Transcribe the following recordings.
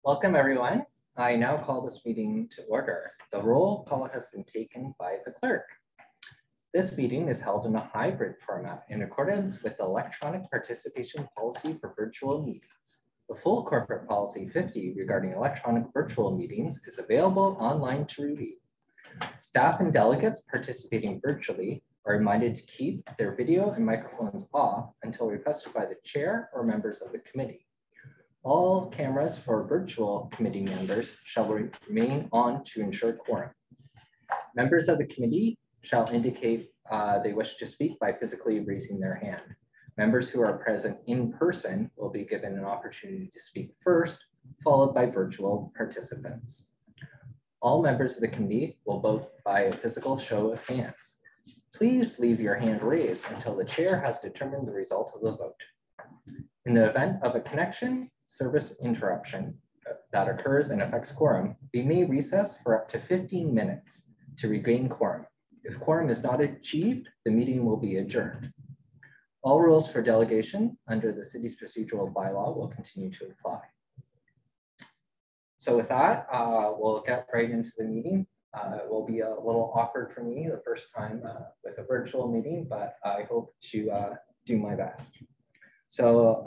Welcome, everyone. I now call this meeting to order. The roll call has been taken by the clerk. This meeting is held in a hybrid format in accordance with the electronic participation policy for virtual meetings. The full corporate policy 50 regarding electronic virtual meetings is available online to review. Staff and delegates participating virtually are reminded to keep their video and microphones off until requested by the chair or members of the committee. All cameras for virtual committee members shall remain on to ensure quorum. Members of the committee shall indicate they wish to speak by physically raising their hand. Members who are present in person will be given an opportunity to speak first, followed by virtual participants. All members of the committee will vote by a physical show of hands. Please leave your hand raised until the chair has determined the result of the vote. In the event of a connection service interruption that occurs and affects quorum, we may recess for up to 15 minutes to regain quorum. If quorum is not achieved, the meeting will be adjourned. All rules for delegation under the city's procedural bylaw will continue to apply. So with that, we'll get right into the meeting. It will be a little awkward for me the first time with a virtual meeting, but I hope to do my best. So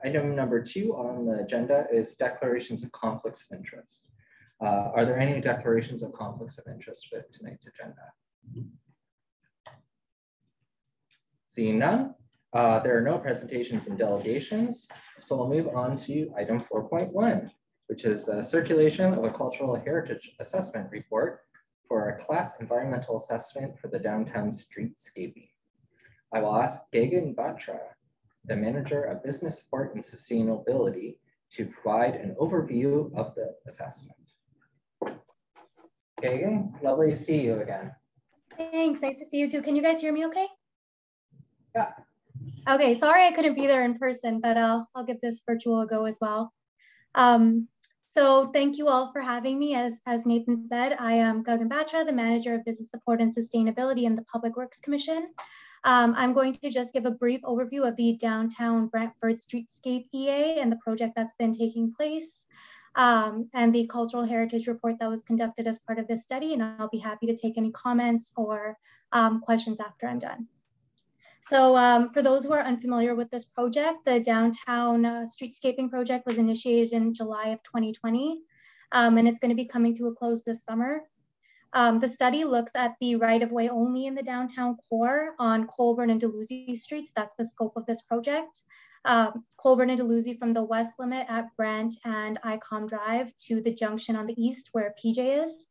item number 2 on the agenda is declarations of conflicts of interest. Are there any declarations of conflicts of interest with tonight's agenda? Seeing none, there are no presentations and delegations. So we'll move on to item 4.1, which is a circulation of a cultural heritage assessment report for a class environmental assessment for the downtown streetscaping. I will ask Gagan Batra, the Manager of Business Support and Sustainability, to provide an overview of the assessment. Gagan, lovely to see you again. Thanks, nice to see you too. Can you guys hear me okay? Yeah. Okay, sorry I couldn't be there in person, but I'll give this virtual a go as well. So thank you all for having me. As Nathan said, I am Gagan Batra, the Manager of Business Support and Sustainability in the Public Works Commission. I'm going to just give a brief overview of the downtown Brantford streetscape EA and the project that's been taking place, and the cultural heritage report that was conducted as part of this study, and I'll be happy to take any comments or questions after I'm done. So for those who are unfamiliar with this project, the downtown streetscaping project was initiated in July of 2020, and it's going to be coming to a close this summer. The study looks at the right-of-way only in the downtown core on Coburn and Dalhousie streets. That's the scope of this project. Coburn and Dalhousie from the west limit at Brant and Icom Drive to the junction on the east where PJ is.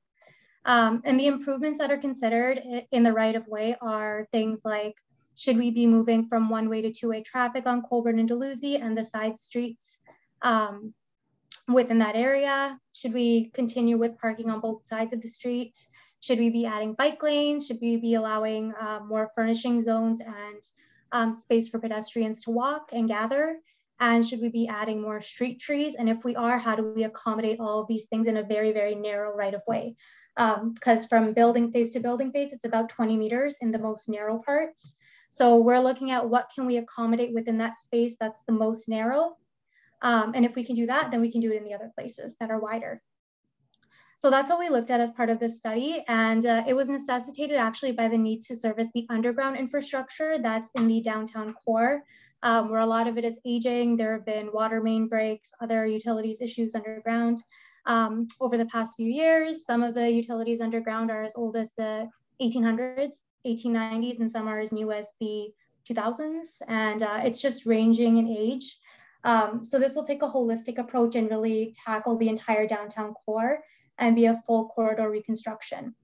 And the improvements that are considered in the right-of-way are things like, should we be moving from one-way to two-way traffic on Coburn and Dalhousie and the side streets within that area? Should we continue with parking on both sides of the street? Should we be adding bike lanes? Should we be allowing more furnishing zones and space for pedestrians to walk and gather? And should we be adding more street trees? And if we are, how do we accommodate all of these things in a very, very narrow right of way? Because from building face to building face, it's about 20 meters in the most narrow parts. So we're looking at what can we accommodate within that space that's the most narrow. And if we can do that, then we can do it in the other places that are wider. So that's what we looked at as part of this study. And it was necessitated actually by the need to service the underground infrastructure that's in the downtown core, where a lot of it is aging. There have been water main breaks, other utilities issues underground over the past few years. Some of the utilities underground are as old as the 1800s, 1890s, and some are as new as the 2000s. And it's just ranging in age. So this will take a holistic approach and really tackle the entire downtown core and be a full corridor reconstruction.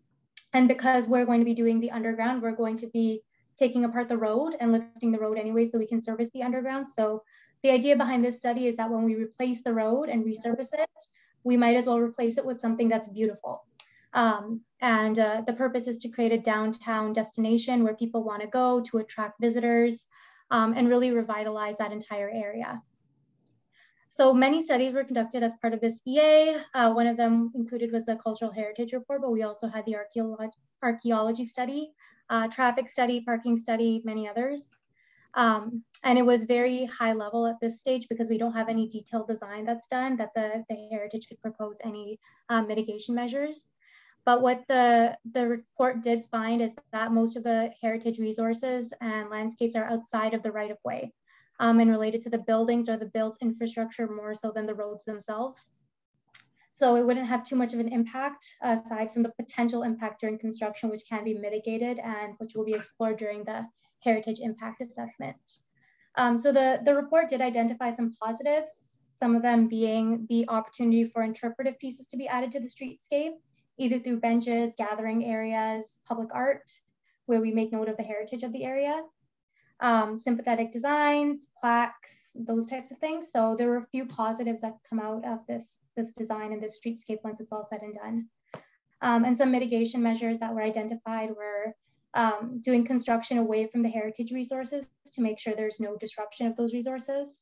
And because we're going to be doing the underground, we're going to be taking apart the road and lifting the road anyway so we can service the underground. So the idea behind this study is that when we replace the road and resurface it, we might as well replace it with something that's beautiful. The purpose is to create a downtown destination where people want to go to attract visitors and really revitalize that entire area. So many studies were conducted as part of this EA. One of them included was the cultural heritage report, but we also had the archaeology study, traffic study, parking study, many others. And it was very high level at this stage because we don't have any detailed design that's done that the heritage could propose any mitigation measures. But what the report did find is that most of the heritage resources and landscapes are outside of the right of way and related to the buildings or the built infrastructure more so than the roads themselves. So it wouldn't have too much of an impact aside from the potential impact during construction, which can be mitigated and which will be explored during the heritage impact assessment. So the report did identify some positives, some of them being the opportunity for interpretive pieces to be added to the streetscape, either through benches, gathering areas, public art, where we make note of the heritage of the area, sympathetic designs, plaques, those types of things. So there were a few positives that come out of this design and this streetscape once it's all said and done. And some mitigation measures that were identified were doing construction away from the heritage resources to make sure there's no disruption of those resources,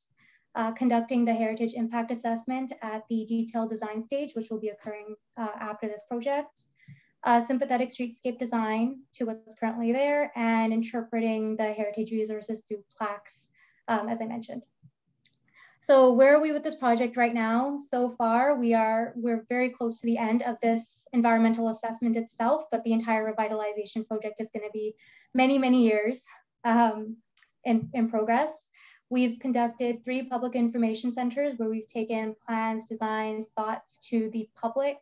conducting the heritage impact assessment at the detailed design stage, which will be occurring after this project, sympathetic streetscape design to what's currently there, and interpreting the heritage resources through plaques, as I mentioned. So where are we with this project right now? So far, we're very close to the end of this environmental assessment itself, but the entire revitalization project is going to be many, many years in progress. We've conducted 3 public information centers where we've taken plans, designs, thoughts to the public,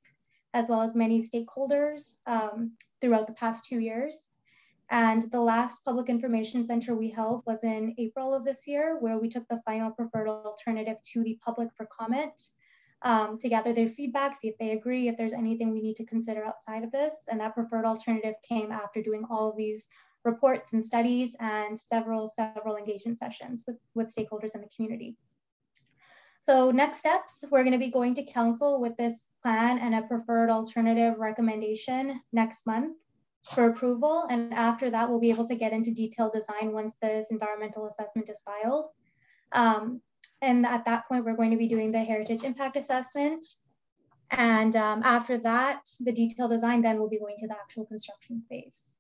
as well as many stakeholders throughout the past 2 years. And the last public information center we held was in April of this year, where we took the final preferred alternative to the public for comment to gather their feedback, see if they agree, if there's anything we need to consider outside of this. And that preferred alternative came after doing all of these reports and studies and several engagement sessions with stakeholders in the community. So next steps, we're going to be going to council with this plan and a preferred alternative recommendation next month for approval. And after that, we'll be able to get into detailed design once this environmental assessment is filed. And at that point, we're going to be doing the heritage impact assessment. And after that, the detailed design then will be going to the actual construction phase.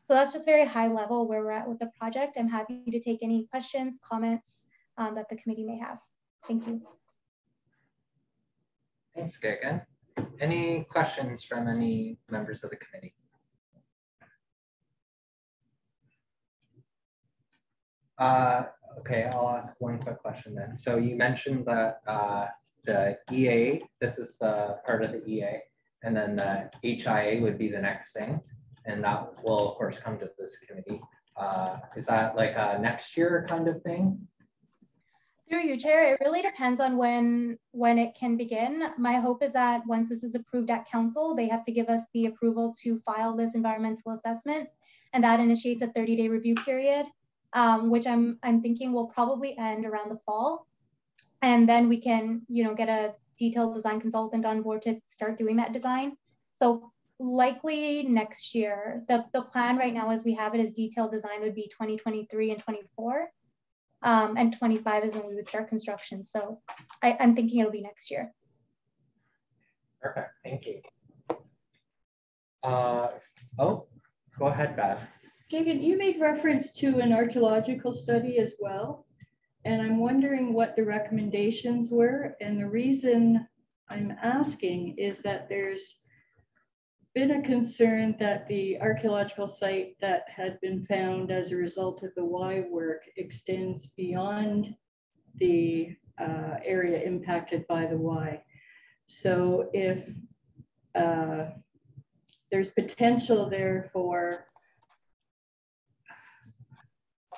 So that's just very high level where we're at with the project. I'm happy to take any questions, comments that the committee may have. Thank you. Thanks, Gagan. Any questions from any members of the committee? Okay, I'll ask one quick question then. So you mentioned that the EA, this is the part of the EA, and then the HIA would be the next thing, and that will of course come to this committee. Is that like a next year kind of thing? Through you, Chair, it really depends on when it can begin. My hope is that once this is approved at council, they have to give us the approval to file this environmental assessment, and that initiates a 30-day review period, which I'm thinking will probably end around the fall. And then we can, get a detailed design consultant on board to start doing that design. So likely next year. The plan right now as we have it as detailed design would be 2023 and 24. And 25 is when we would start construction. So I'm thinking it'll be next year. Perfect, thank you. Oh, go ahead, Beth. Gagan, you made reference to an archaeological study as well, and I'm wondering what the recommendations were. And the reason I'm asking is that there's been a concern that the archaeological site that had been found as a result of the Y work extends beyond the area impacted by the Y. So if there's potential there for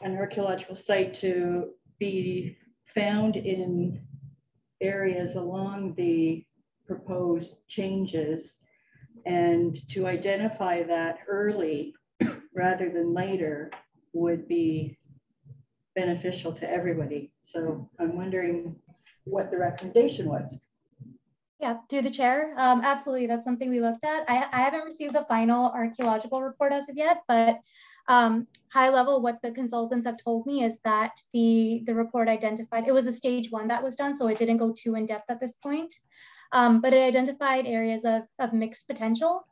an archaeological site to be found in areas along the proposed changes, and to identify that early rather than later would be beneficial to everybody. So I'm wondering what the recommendation was. Yeah, through the chair. Absolutely, that's something we looked at. I haven't received the final archaeological report as of yet, but high level, what the consultants have told me is that the report identified, it was a stage 1 that was done, so it didn't go too in depth at this point, but it identified areas of mixed potential.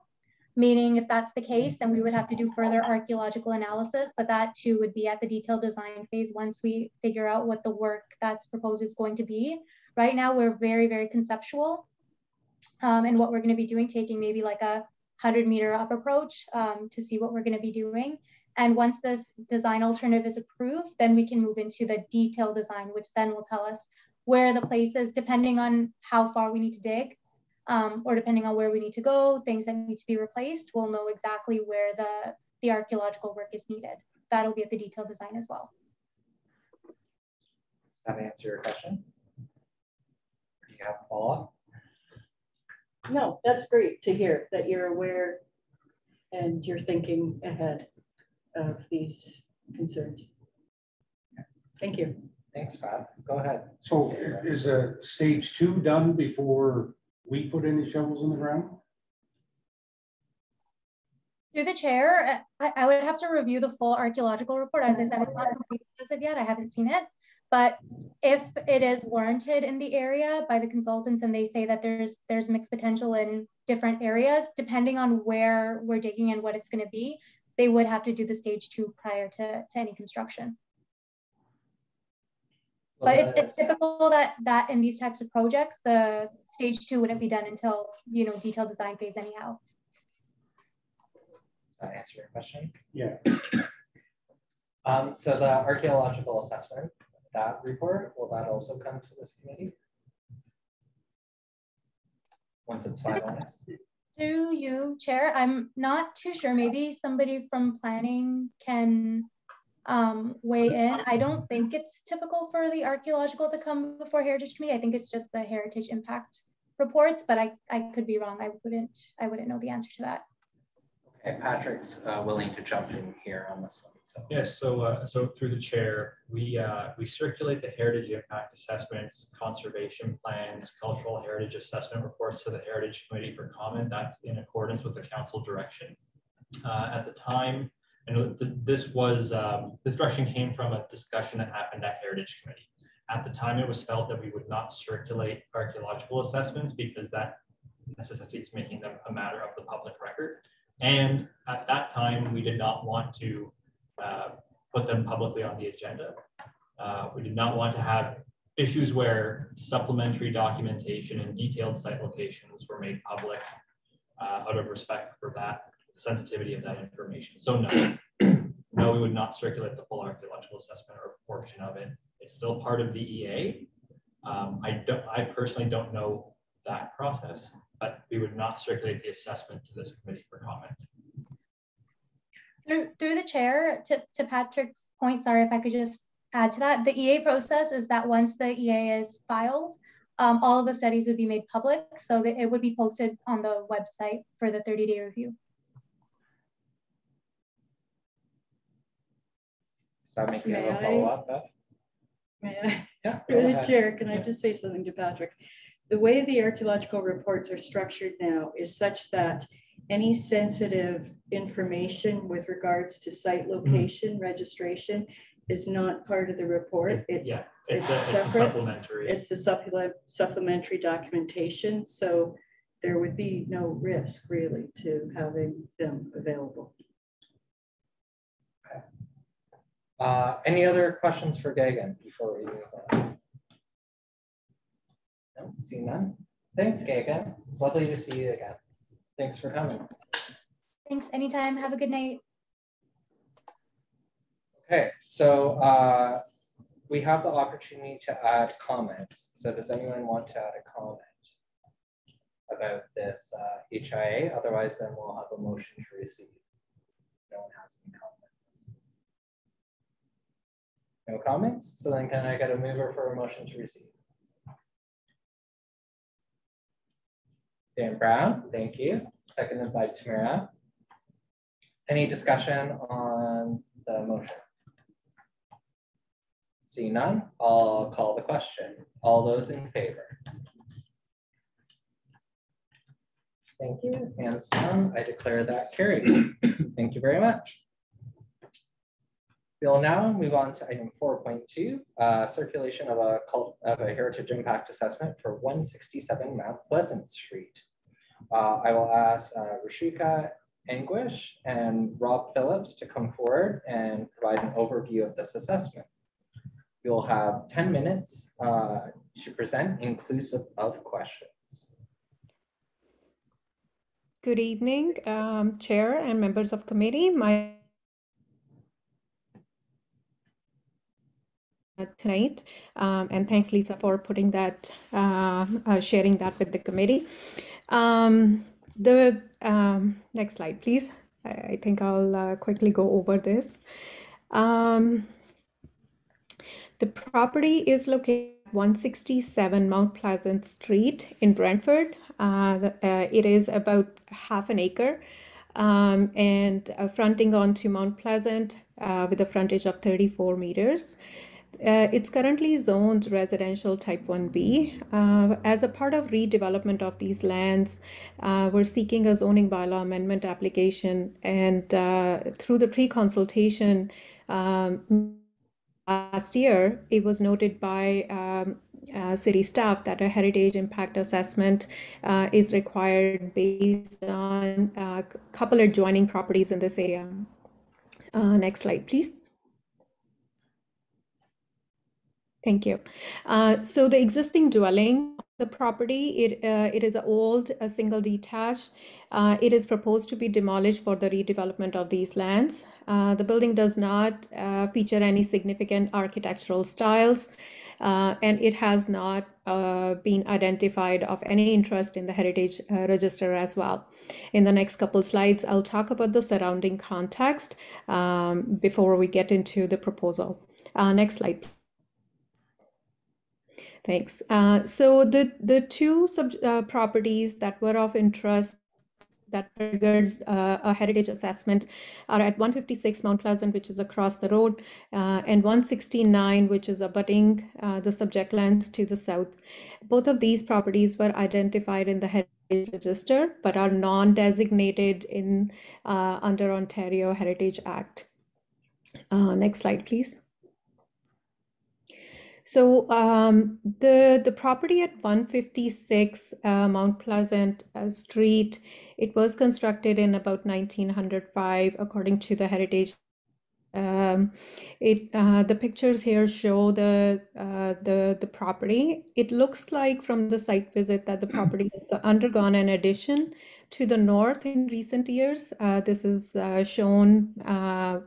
meaning if that's the case, then we would have to do further archaeological analysis, but that too would be at the detailed design phase once we figure out what the work that's proposed is going to be. Right now, we're very, very conceptual in what we're going to be doing, taking maybe like a 100-meter up approach to see what we're going to be doing. And once this design alternative is approved, then we can move into the detailed design, which then will tell us where the place is, depending on how far we need to dig, or depending on where we need to go, things that need to be replaced, we'll know exactly where the archaeological work is needed. That'll be at the detailed design as well. Does that answer your question? Do you have a follow-up? No, that's great to hear that you're aware and you're thinking ahead of these concerns. Thank you. Thanks, Pat. Go ahead. So is stage 2 done before we put any shovels in the ground? Through the chair, I would have to review the full archaeological report. As I said, it's not complete as of yet. I haven't seen it. But if it is warranted in the area by the consultants and they say that there's mixed potential in different areas, depending on where we're digging and what it's going to be, they would have to do the stage 2 prior to any construction. But it's typical that in these types of projects, the stage 2 wouldn't be done until, you know, detailed design phase anyhow. Does that answer your question? Yeah. So the archaeological assessment, that report, will that also come to this committee once it's finalized? Do you, Chair? I'm not too sure. Maybe somebody from planning can weigh in. I don't think it's typical for the archaeological to come before Heritage Committee. I think it's just the Heritage Impact reports, but I could be wrong. I wouldn't know the answer to that. Okay, Patrick's willing to jump in here on this one. So. Yes, so through the chair, we circulate the heritage impact assessments, conservation plans, cultural heritage assessment reports to the Heritage Committee for comment. That's in accordance with the council direction. At the time, I know this direction came from a discussion that happened at Heritage Committee. At the time, it was felt that we would not circulate archaeological assessments because that necessitates making them a matter of the public record. And at that time, we did not want to put them publicly on the agenda. We did not want to have issues where supplementary documentation and detailed site locations were made public out of respect for that sensitivity of that information. So no, we would not circulate the full archaeological assessment or a portion of it. It's still part of the EA. I personally don't know that process, but we would not circulate the assessment to this committee for comment. Through the chair, to Patrick's point, sorry if I could just add to that, the EA process is that once the EA is filed, all of the studies would be made public, so that it would be posted on the website for the 30-day review. Does that make you have a follow-up, Beth? May I? Yeah. Through the chair, can I just say something to Patrick? The way the archaeological reports are structured now is such that any sensitive information with regards to site location registration is not part of the report. It's separate. It's the supplementary documentation. So there would be no risk really to having them available. Okay. Any other questions for Gagan before we move on? No, see none. Thanks, Gagan. It's lovely to see you again. Thanks for coming. Thanks, anytime. Have a good night. Okay, so we have the opportunity to add comments. So does anyone want to add a comment about this HIA? Otherwise, then we'll have a motion to receive. No one has any comments. No comments? So then can I get a mover for a motion to receive? Dan Brown, thank you. Seconded by Tamara. Any discussion on the motion? Seeing none, I'll call the question. All those in favor? Thank you. Hands down. I declare that carried. Thank you very much. We'll now move on to item 4.2, circulation of a heritage impact assessment for 167 Mount Pleasant Street. I will ask Rushika Anguish and Rob Phillips to come forward and provide an overview of this assessment. You'll have 10 minutes to present, inclusive of questions. Good evening, Chair and members of committee. Tonight, and thanks, Lisa, for putting that, sharing that with the committee. Next slide, please. I think I'll quickly go over this. The property is located at 167 Mount Pleasant Street in Brantford. It is about half an acre and fronting onto Mount Pleasant with a frontage of 34 meters. It's currently zoned residential type 1B. As a part of redevelopment of these lands, we're seeking a zoning bylaw amendment application, and through the pre-consultation last year, it was noted by city staff that a heritage impact assessment is required based on a couple adjoining properties in this area. Next slide, please. Thank you. So the existing dwelling, the property, it is an old, a single detached. It is proposed to be demolished for the redevelopment of these lands. The building does not feature any significant architectural styles, and it has not been identified of any interest in the Heritage Register as well. In the next couple slides, I'll talk about the surrounding context before we get into the proposal. Next slide. Thanks. So the two properties that were of interest that triggered a heritage assessment are at 156 Mount Pleasant, which is across the road, and 169, which is abutting the subject lands to the south. Both of these properties were identified in the Heritage Register, but are non-designated in under Ontario Heritage Act. Next slide, please. So the property at 156 Mount Pleasant Street, it was constructed in about 1905, according to the Heritage. The pictures here show the property. It looks like from the site visit that the property has undergone an addition to the north in recent years. This is shown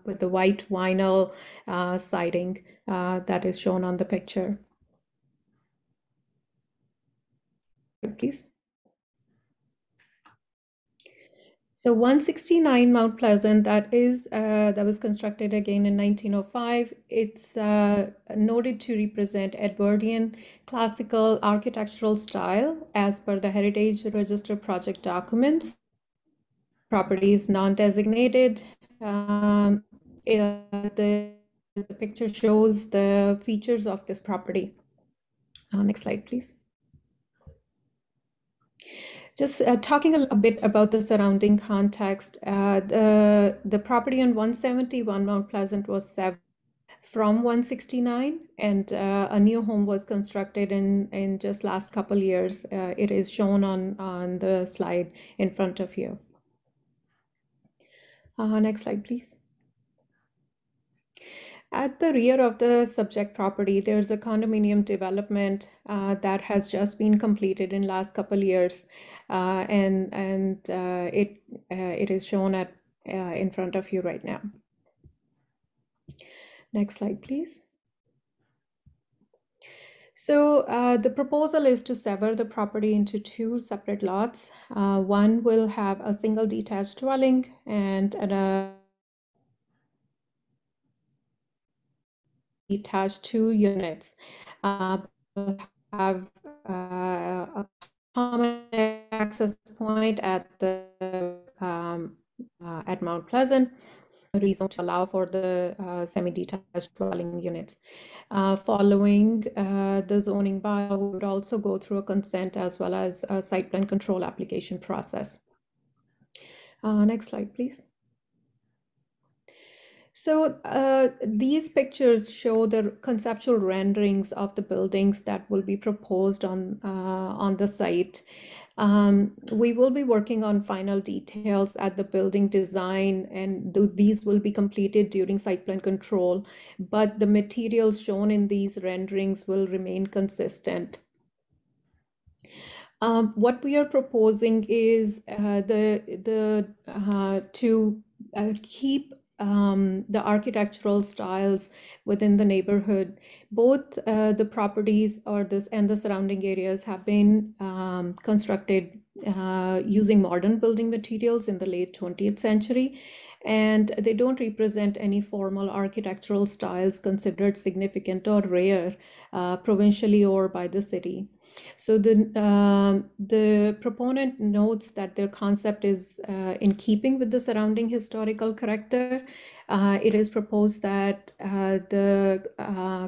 with the white vinyl siding that is shown on the picture. Please. So 169 Mount Pleasant, that was constructed again in 1905. It's noted to represent Edwardian classical architectural style as per the Heritage Register project documents. Property is non-designated. The picture shows the features of this property. Next slide, please. Just talking a bit about the surrounding context, the property on 171 Mount Pleasant was severed from 169, and a new home was constructed in just last couple years. It is shown on the slide in front of you. Next slide, please. At the rear of the subject property, there's a condominium development that has just been completed in last couple years, and it is shown at in front of you right now. Next slide, please. So the proposal is to sever the property into two separate lots. One will have a single detached dwelling and detached 2 units. Have a common access point at the at Mount Pleasant. A reason to allow for the semi-detached dwelling units. Following the zoning bylaw, we would also go through a consent as well as a site plan control application process. Next slide, please. So these pictures show the conceptual renderings of the buildings that will be proposed on the site. We will be working on final details at the building design, and these will be completed during site plan control, but the materials shown in these renderings will remain consistent. What we are proposing is to keep the architectural styles within the neighborhood. Both the properties and the surrounding areas have been constructed using modern building materials in the late 20th century, and they don't represent any formal architectural styles considered significant or rare provincially or by the city. So the proponent notes that their concept is in keeping with the surrounding historical character. It is proposed that the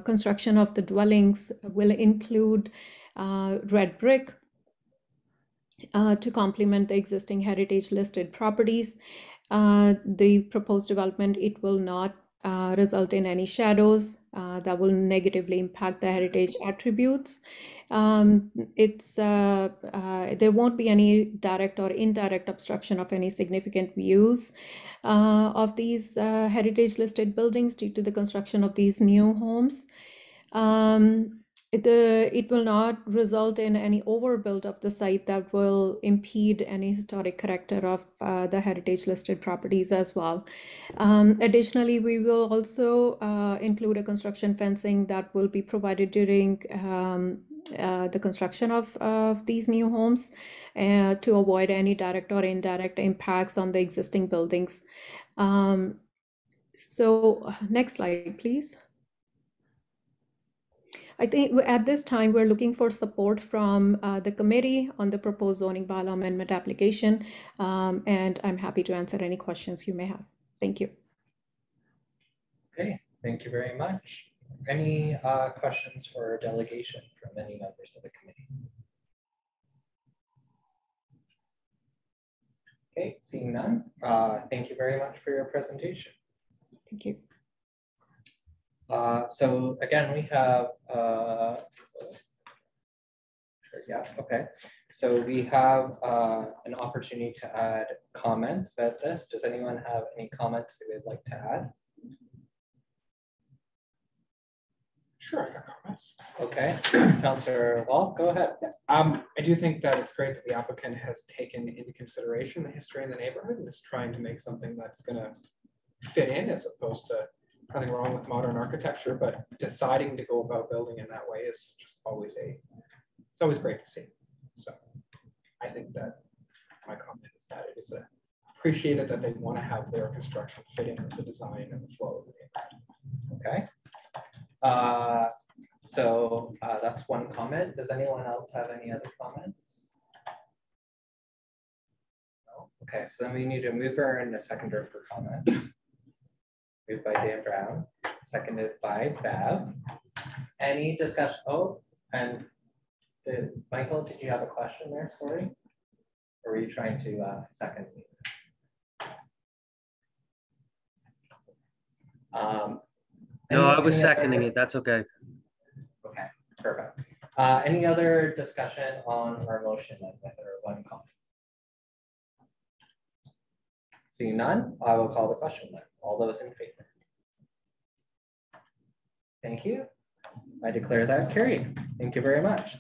construction of the dwellings will include red brick to complement the existing heritage listed properties. The proposed development, it will not result in any shadows that will negatively impact the heritage attributes. There won't be any direct or indirect obstruction of any significant views of these heritage listed buildings due to the construction of these new homes. It will not result in any overbuild of the site that will impede any historic character of the heritage listed properties as well. Additionally, we will also include a construction fencing that will be provided during the construction of these new homes to avoid any direct or indirect impacts on the existing buildings. So next slide, please. I think at this time, we're looking for support from the committee on the proposed zoning bylaw amendment application, and I'm happy to answer any questions you may have. Thank you. Okay, thank you very much. Any questions for delegation from any members of the committee? Okay, seeing none, thank you very much for your presentation. Thank you. So again, we have, yeah, okay. So we have an opportunity to add comments about this. Does anyone have any comments they would like to add? Sure, I got comments. Okay, Councillor Wall, go ahead. I do think that it's great that the applicant has taken into consideration the history in the neighborhood and is trying to make something that's going to fit in, as opposed to nothing wrong with modern architecture, but deciding to go about building in that way is just always it's always great to see. So I think that my comment is that it is appreciated that they want to have their construction fit in with the design and the flow of the neighborhood. Okay. So that's one comment. Does anyone else have any other comments? No? Okay, so then we need a mover and a seconder for comments. Moved by Dan Brown, seconded by Bev. Any discussion? Oh, and Michael, did you have a question there? Sorry. Or were you trying to second me? No, I was seconding it. That's okay. Okay, perfect. Any other discussion on our motion or one comment? Seeing none, I will call the question then. All those in favor? Thank you. I declare that carried. Thank you very much.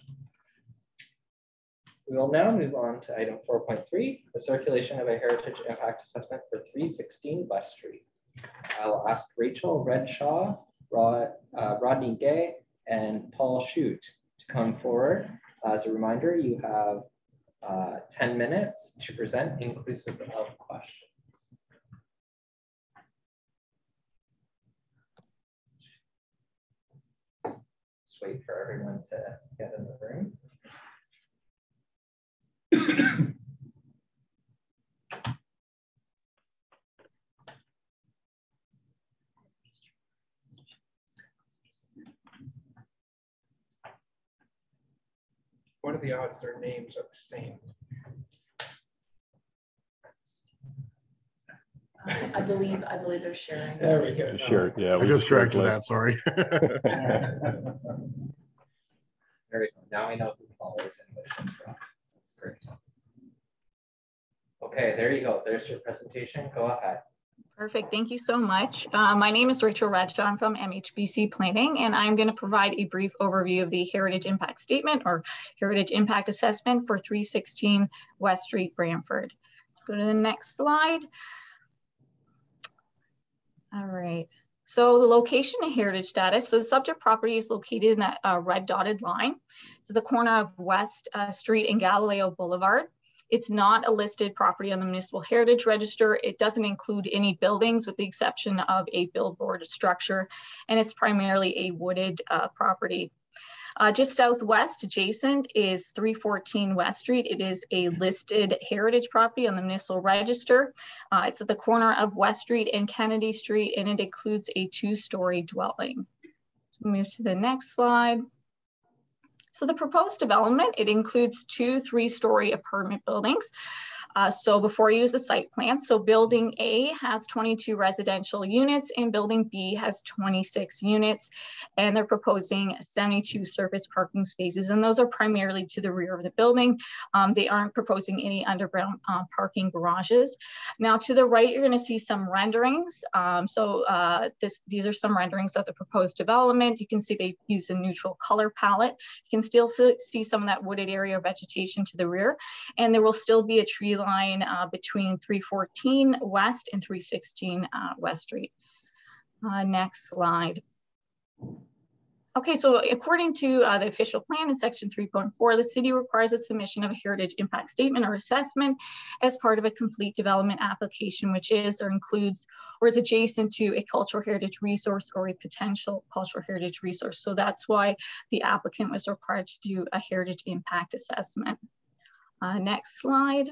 We will now move on to item 4.3, the circulation of a heritage impact assessment for 316 West Street. I will ask Rachel Redshaw, Rodney Gay, and Paul Shute to come forward. As a reminder, you have 10 minutes to present, inclusive of questions. Just wait for everyone to get in the room. What are the odds their names are the same? I believe they're sharing. There we go. Sure. Yeah, I just corrected that. Sorry. There we go. Now we know who Paul is and which one's wrong. That's great. Okay, there you go. There's your presentation. Go ahead. Perfect. Thank you so much. My name is Rachel Radja. I'm from MHBC Planning, and I'm going to provide a brief overview of the Heritage Impact Statement or Heritage Impact Assessment for 316 West Street, Brantford. Go to the next slide. All right. So the location and heritage status. So the subject property is located in that red dotted line. So the corner of West Street and Galileo Boulevard. It's not a listed property on the Municipal Heritage Register. It doesn't include any buildings with the exception of a billboard structure, and it's primarily a wooded property. Just southwest adjacent is 314 West Street. It is a listed heritage property on the Municipal Register. It's at the corner of West Street and Kennedy Street, and it includes a 2-story dwelling. So move to the next slide. So the proposed development, it includes 2 3-story apartment buildings. So before I use the site plan, so building A has 22 residential units and building B has 26 units, and they're proposing 72 surface parking spaces, and those are primarily to the rear of the building. They aren't proposing any underground parking garages. Now to the right, you're going to see some renderings. These are some renderings of the proposed development. You can see they use a neutral color palette. You can still see some of that wooded area of vegetation to the rear, and there will still be a tree line between 314 West and 316 West Street. Next slide. Okay, so according to the official plan in section 3.4, the city requires a submission of a heritage impact statement or assessment as part of a complete development application, which is or includes or is adjacent to a cultural heritage resource or a potential cultural heritage resource. So that's why the applicant was required to do a heritage impact assessment. Next slide.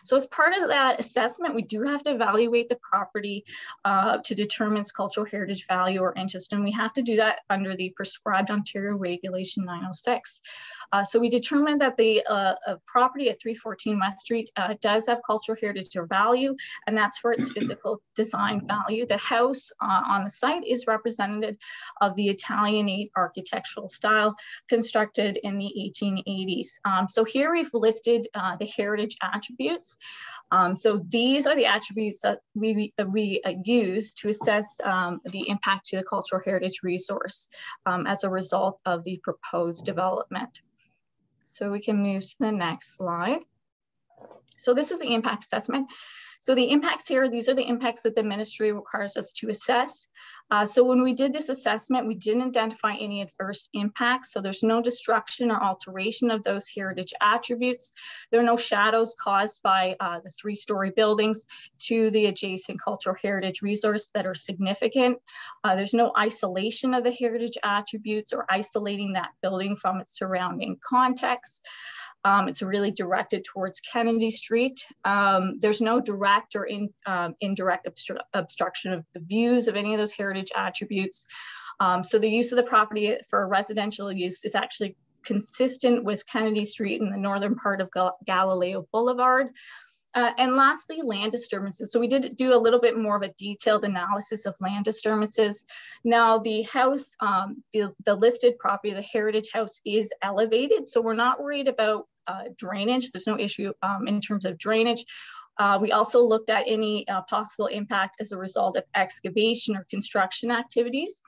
So as part of that assessment, we do have to evaluate the property to determine its cultural heritage value or interest, and we have to do that under the prescribed Ontario Regulation 906. So we determined that the property at 314 West Street does have cultural heritage or value, and that's for its physical design value. The house on the site is representative of the Italianate architectural style constructed in the 1880s. So here we've listed the heritage attributes. So these are the attributes that we use to assess the impact to the cultural heritage resource as a result of the proposed development. So we can move to the next slide. So this is the impact assessment. So the impacts here, these are the impacts that the ministry requires us to assess. So when we did this assessment, we didn't identify any adverse impacts. So there's no destruction or alteration of those heritage attributes. There are no shadows caused by the 3-story buildings to the adjacent cultural heritage resource that are significant. There's no isolation of the heritage attributes or isolating that building from its surrounding context. It's really directed towards Kennedy Street. There's no direct or indirect obstruction of the views of any of those heritage attributes. So the use of the property for residential use is actually consistent with Kennedy Street in the northern part of Galileo Boulevard. And lastly, land disturbances. So we did do a little bit more of a detailed analysis of land disturbances. Now the house, the listed property, the heritage house is elevated. So we're not worried about drainage. There's no issue in terms of drainage. We also looked at any possible impact as a result of excavation or construction activities.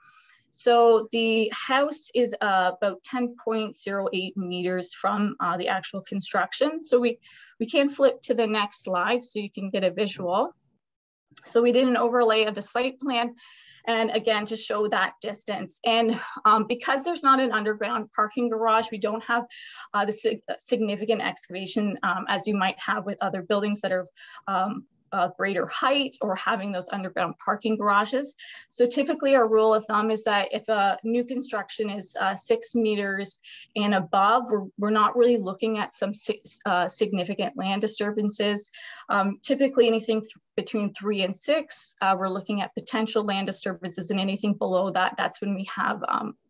So the house is about 10.08 meters from the actual construction. So we can flip to the next slide so you can get a visual. So we did an overlay of the site plan, and again, to show that distance. And because there's not an underground parking garage, we don't have the significant excavation as you might have with other buildings that are greater height or having those underground parking garages. So typically our rule of thumb is that if a new construction is 6 meters and above, we're not really looking at some significant land disturbances. Typically anything between 3 and 6, we're looking at potential land disturbances, and anything below that, that's when we have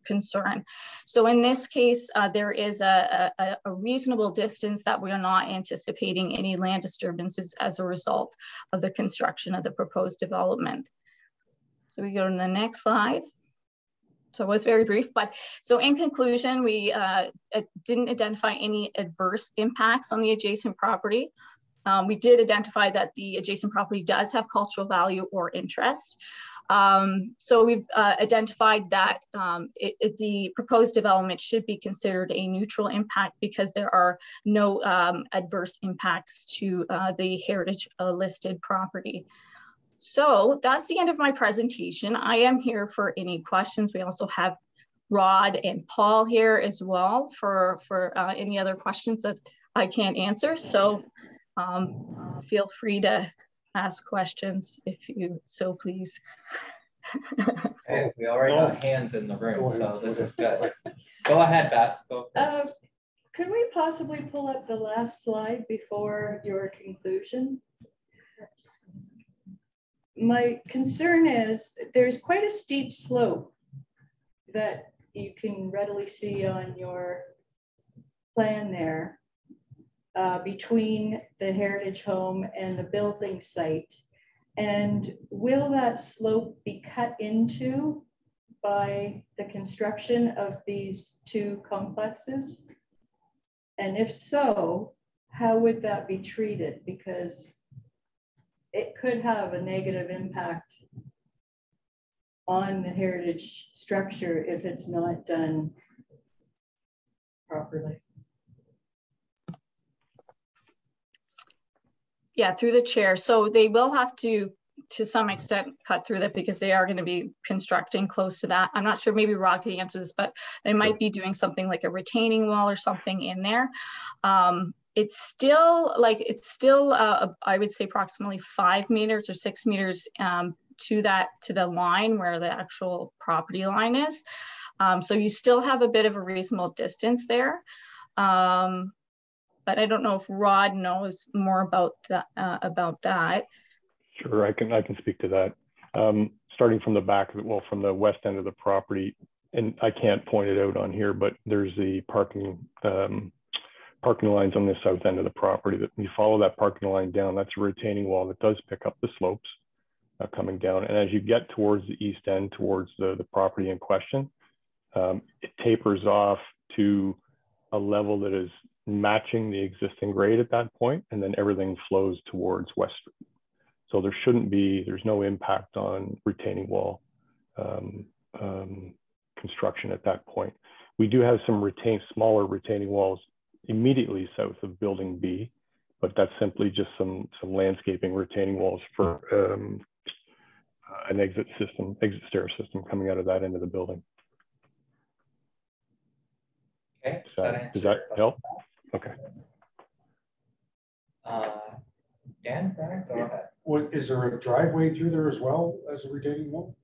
concern. So in this case, there is a reasonable distance that we are not anticipating any land disturbances as a result of the construction of the proposed development. So we go to the next slide. So it was very brief, but so in conclusion, we didn't identify any adverse impacts on the adjacent property. We did identify that the adjacent property does have cultural value or interest. So we've identified that the proposed development should be considered a neutral impact because there are no adverse impacts to the heritage listed property. So that's the end of my presentation. I am here for any questions. We also have Rod and Paul here as well for any other questions that I can't answer. So feel free to ask questions if you so please. Okay, we already got hands in the room, so this is good. Go ahead, Beth. Go first. Could we possibly pull up the last slide before your conclusion? My concern is there's quite a steep slope that you can readily see on your plan there between the heritage home and the building site. And will that slope be cut into by the construction of these two complexes? And if so, how would that be treated? Because it could have a negative impact on the heritage structure if it's not done properly. Yeah, through the chair. So they will have to some extent, cut through that because they are going to be constructing close to that. I'm not sure, maybe Rod can answer this, but they might be doing something like a retaining wall or something in there. It's still I would say approximately 5 meters or 6 meters to the line where the actual property line is. So you still have a bit of a reasonable distance there. But I don't know if Rod knows more about that. Sure, I can speak to that. Starting from the back, well, from the west end of the property, and I can't point it out on here, but there's the parking lines on the south end of the property. That you follow that parking line down, that's a retaining wall that does pick up the slopes coming down. And as you get towards the east end, towards the property in question, it tapers off to a level that is matching the existing grade at that point, and then everything flows towards West Street. So there's no impact on retaining wall construction at that point. We do have some smaller retaining walls immediately south of Building B, but that's simply just some landscaping retaining walls for an exit stair system coming out of that end of the building. Okay, does that help? Okay. Dan, go ahead. Is there a driveway through there as well as a retaining wall?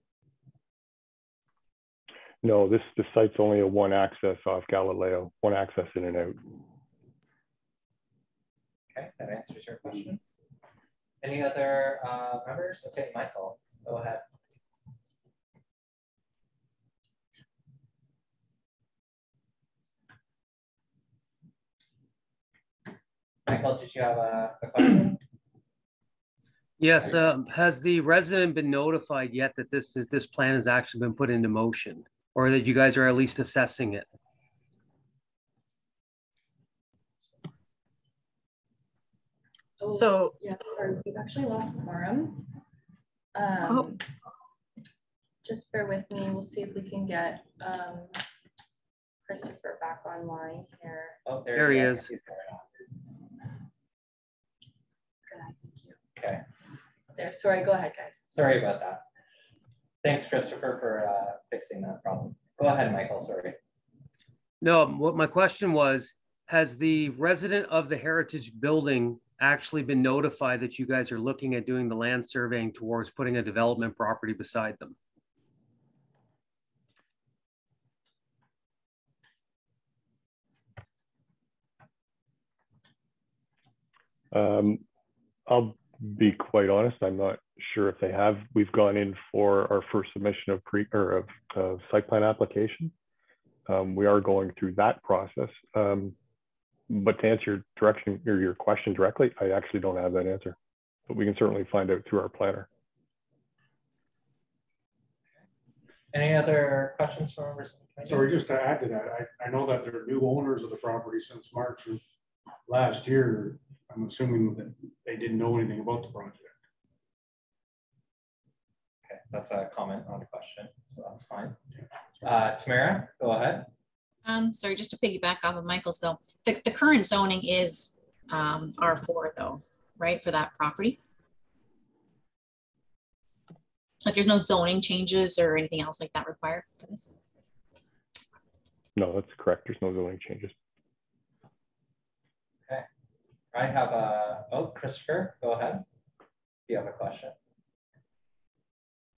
No, the site's only a one access off Galileo, one access in and out. Okay, that answers your question. Any other members? Okay, Michael, go ahead. Michael, did you have a question? Yes, has the resident been notified yet that this plan has actually been put into motion, or that you guys are at least assessing it? Oh, so yeah, sorry, we've actually lost quorum. Just bear with me. We'll see if we can get Christopher back online here. Oh, there he is. Good, thank you. Okay. There, sorry, go ahead, guys. Sorry about that. Thanks, Christopher, for fixing that problem. Go ahead, Michael, sorry. No, what my question was, has the resident of the heritage building actually been notified that you guys are looking at doing the land surveying towards putting a development property beside them? I'll be quite honest, I'm not sure if they have. We've gone in for our first submission of site plan application. We are going through that process. But to answer your question directly, I actually don't have that answer, but we can certainly find out through our planner. Any other questions from members? Sorry, just to add to that, I know that there are new owners of the property since March of last year. I'm assuming that they didn't know anything about the project. Okay, that's a comment, not a question, so that's fine. Tamara, go ahead. Sorry, just to piggyback off of Michael's though, the current zoning is R4 though, right, for that property? Like there's no zoning changes or anything else like that required for this? No, that's correct. There's no zoning changes. Okay. I have Christopher, go ahead. Do you have a question?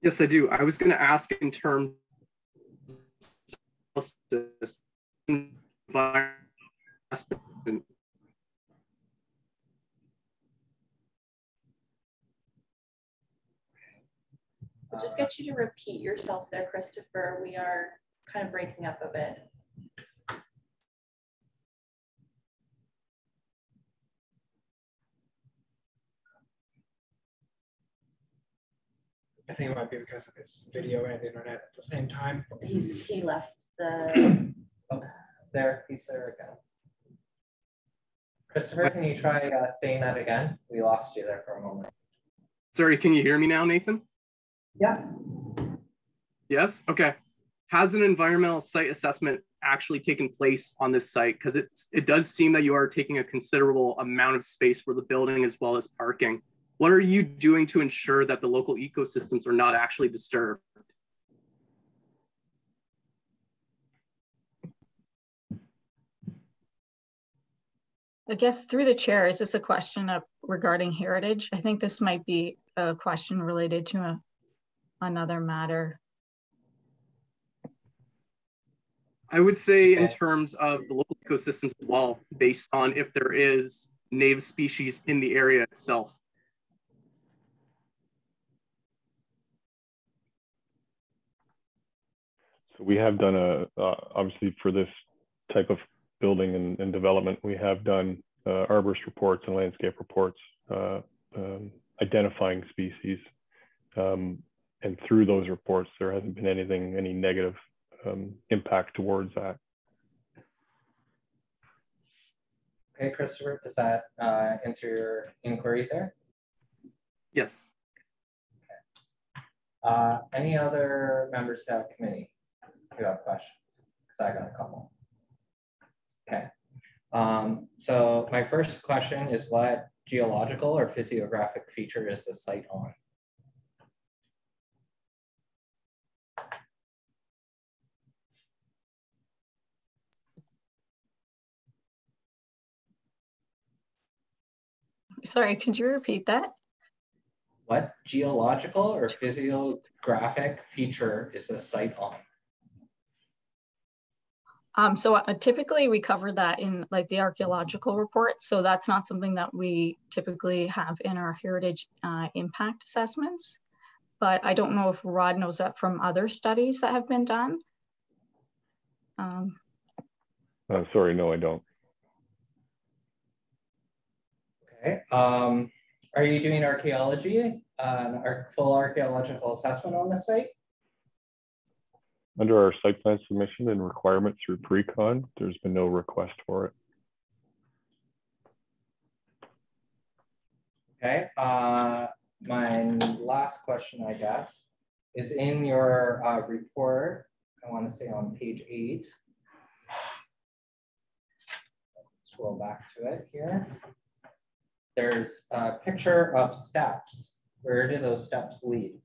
Yes, I do. I was going to ask in terms of environment. I'll just get you to repeat yourself there, Christopher. We are kind of breaking up a bit. I think it might be because of his video and internet at the same time. He left the. Oh, there, he's there again. Christopher, can you try saying that again? We lost you there for a moment. Sorry, can you hear me now, Nathan? Yeah. Yes? Okay. Has an environmental site assessment actually taken place on this site? Because it does seem that you are taking a considerable amount of space for the building as well as parking. What are you doing to ensure that the local ecosystems are not actually disturbed? I guess through the chair, is this a question of regarding heritage? I think this might be a question related to another matter. I would say in terms of the local ecosystems as well, based on if there is native species in the area itself. So we have done obviously for this type of building and development, we have done arborist reports and landscape reports identifying species. And through those reports, there hasn't been any negative impact towards that. Okay, Christopher, does that answer your inquiry there? Yes. Okay. Any other members of the committee who have questions? Because I got a couple. Okay. So my first question is, what geological or physiographic feature is the site on? Sorry, could you repeat that? What geological or physiographic feature is the site on? So typically we cover that in like the archaeological report. So that's not something that we typically have in our heritage impact assessments. But I don't know if Rod knows that from other studies that have been done. Sorry, no, I don't. Okay. Are you doing archaeology, full archaeological assessment on the site? Under our site plan submission and requirement through pre-con, there's been no request for it. Okay. My last question, I guess, is in your report. I want to say on page 8. Scroll back to it here. There's a picture of steps. Where do those steps lead?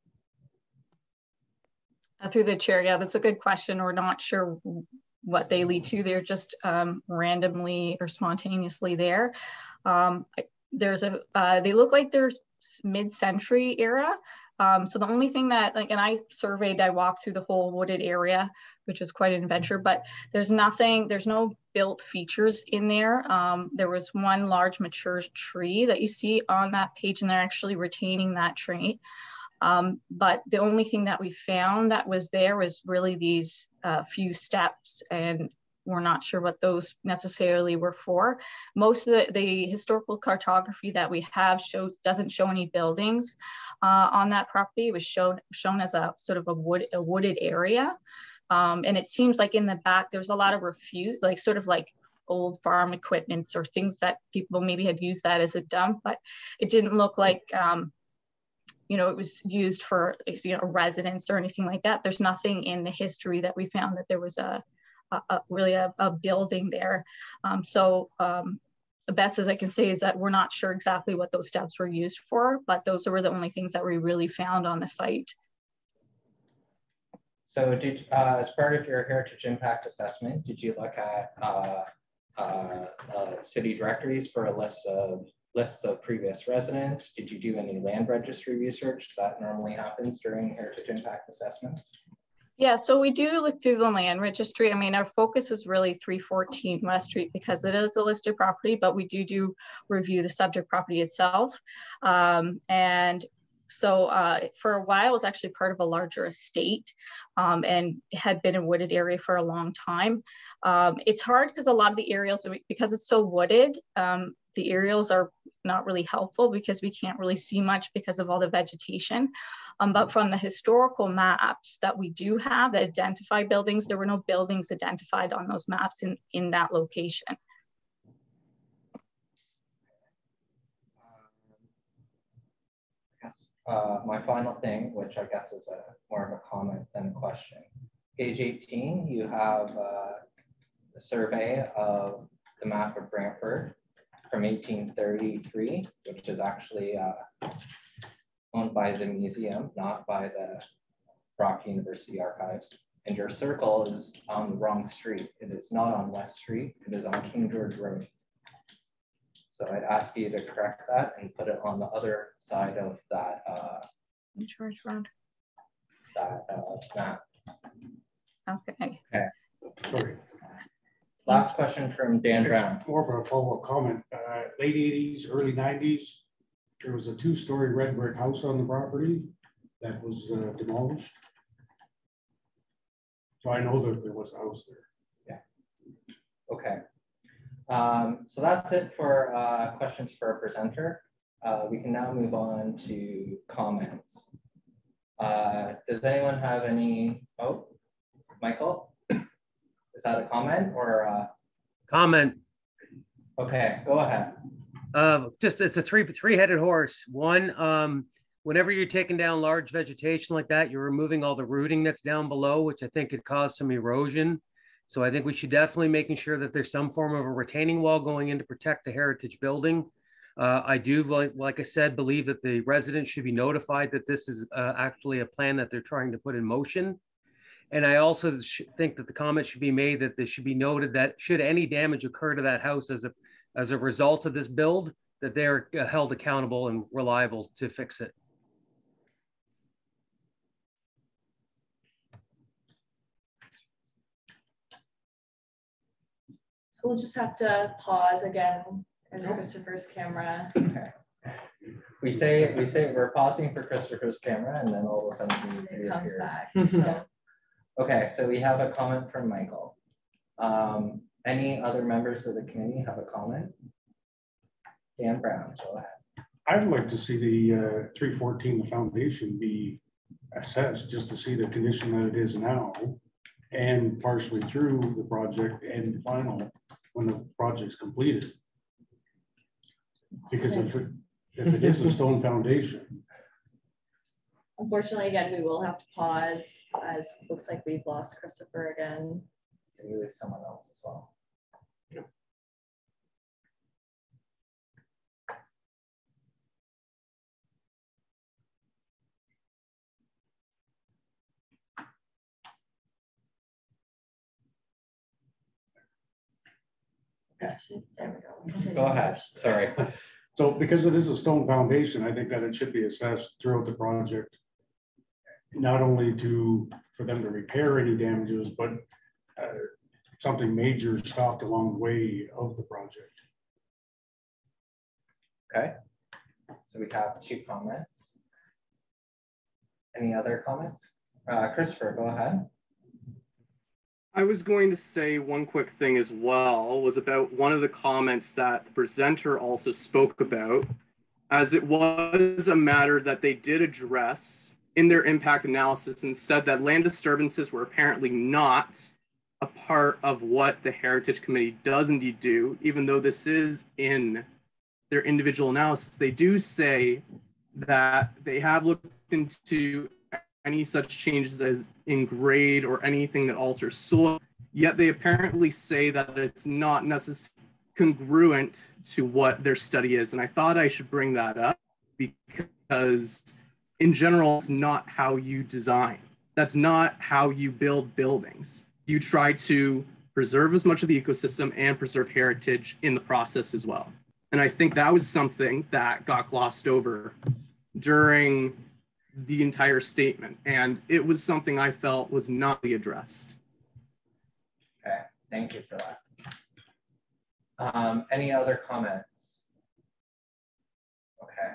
Through the chair, yeah, that's a good question. We're not sure what they lead to. They're just randomly or spontaneously there. They look like they're mid-century era. So the only thing that, like, and I walked through the whole wooded area, which was quite an adventure, but there's no built features in there. There was one large mature tree that you see on that page, and they're actually retaining that tree. But the only thing that we found that was there was really these few steps, and we're not sure what those necessarily were for. Most of the historical cartography that we have doesn't show any buildings on that property. It was shown as a sort of a wooded area. And it seems like in the back, there's a lot of refuse, like sort of like old farm equipment or things that people maybe had used that as a dump, but it didn't look like, you know, it was used for, you know, residence or anything like that. There's nothing in the history that we found that there was really a building there. The best as I can say is that we're not sure exactly what those steps were used for, but those were the only things that we really found on the site. So as part of your heritage impact assessment, did you look at city directories for a list of previous residents? Did you do any land registry research that normally happens during heritage impact assessments? Yeah, so we do look through the land registry. I mean, our focus is really 314 West Street because it is a listed property, but we do review the subject property itself. And so for a while, it was actually part of a larger estate and had been a wooded area for a long time. It's hard because a lot of the aerials, because it's so wooded, the aerials are not really helpful because we can't really see much because of all the vegetation. But from the historical maps that we do have that identify buildings, there were no buildings identified on those maps in that location. My final thing, which I guess is more of a comment than a question. Page 18, you have a survey of the map of Brantford from 1833, which is actually owned by the museum, not by the Brock University Archives. And your circle is on the wrong street. It is not on West Street. It is on King George Road. So I'd ask you to correct that and put it on the other side of that George Road. That map. Okay. Okay. Sorry. Last question from Dan Brown. More of a follow-up comment. Late 80s, early 90s, there was a 2-story red brick house on the property that was demolished. So I know that there was a house there. Yeah. Okay. So that's it for questions for our presenter. We can now move on to comments. Does anyone have any? Oh, Michael, is that a comment or? Comment. Okay, go ahead. Just it's a three-headed horse. One, whenever you're taking down large vegetation like that, you're removing all the rooting that's down below, which I think could cause some erosion. So I think we should definitely making sure that there's some form of a retaining wall going in to protect the heritage building. I do, like I said, believe that the residents should be notified that this is actually a plan that they're trying to put in motion. And I also think that the comment should be made that this should be noted that should any damage occur to that house as a result of this build, that they're held accountable and reliable to fix it. So we'll just have to pause again as Christopher's camera. Okay. We say we're pausing for Christopher's camera, and then all of a sudden it comes back. Yeah. Okay, so we have a comment from Michael. Any other members of the committee have a comment? Dan Brown, go ahead. I'd like to see the 314, the foundation, be assessed just to see the condition that it is now, and partially through the project and final when the project's completed. Because if it is a stone foundation. Unfortunately, again, we will have to pause as it looks like we've lost Christopher again. Can you lose someone else as well? Yeah. Yes, there we go. Continue. Go ahead, sorry. So because it is a stone foundation, I think that it should be assessed throughout the project. Not only for them to repair any damages, but something major stopped along the way of the project. Okay, so we have 2 comments. Any other comments? Christopher, go ahead. I was going to say one quick thing as well, was about one of the comments that the presenter also spoke about, as it was a matter that they did address in their impact analysis, and said that land disturbances were apparently not a part of what the Heritage Committee does indeed do, even though this is in their individual analysis. They do say that they have looked into any such changes as in grade or anything that alters soil, yet they apparently say that it's not necessarily congruent to what their study is. And I thought I should bring that up because in general, it's not how you design. That's not how you build buildings. You try to preserve as much of the ecosystem and preserve heritage in the process as well. And I think that was something that got glossed over during the entire statement. And it was something I felt was not addressed. Okay, thank you for that. Any other comments? Okay,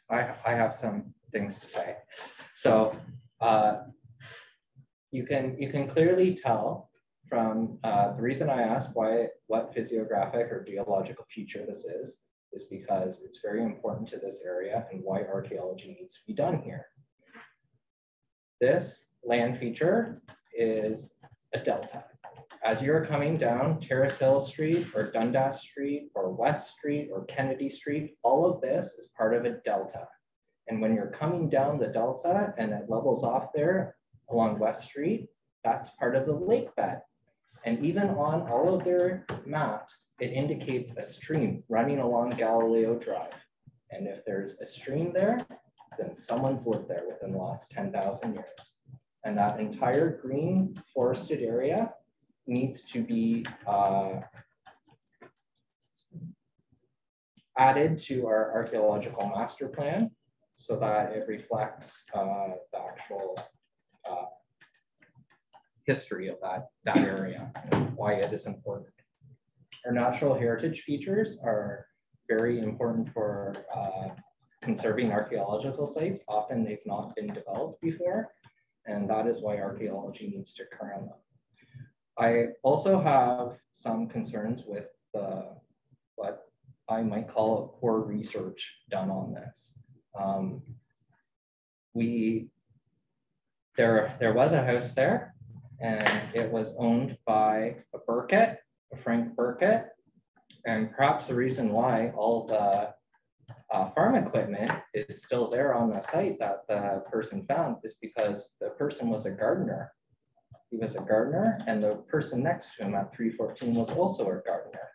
I have some things to say. So you can clearly tell from the reason I asked what physiographic or geological feature this is because it's very important to this area and why archaeology needs to be done here. This land feature is a delta. As you're coming down Terrace Hill Street or Dundas Street or West Street or Kennedy Street, all of this is part of a delta. And when you're coming down the delta and it levels off there along West Street, that's part of the lake bed. And even on all of their maps, it indicates a stream running along Galileo Drive. And if there's a stream there, then someone's lived there within the last 10,000 years. And that entire green forested area needs to be added to our archaeological master plan so that it reflects the actual history of that area and why it is important. Our natural heritage features are very important for conserving archaeological sites. Often they've not been developed before, and that is why archaeology needs to occur on them. I also have some concerns with what I might call a poor research done on this. There was a house there, and it was owned by a Frank Burkett, and perhaps the reason why all the farm equipment is still there on the site that the person found is because the person was a gardener. He was a gardener, and the person next to him at 314 was also a gardener.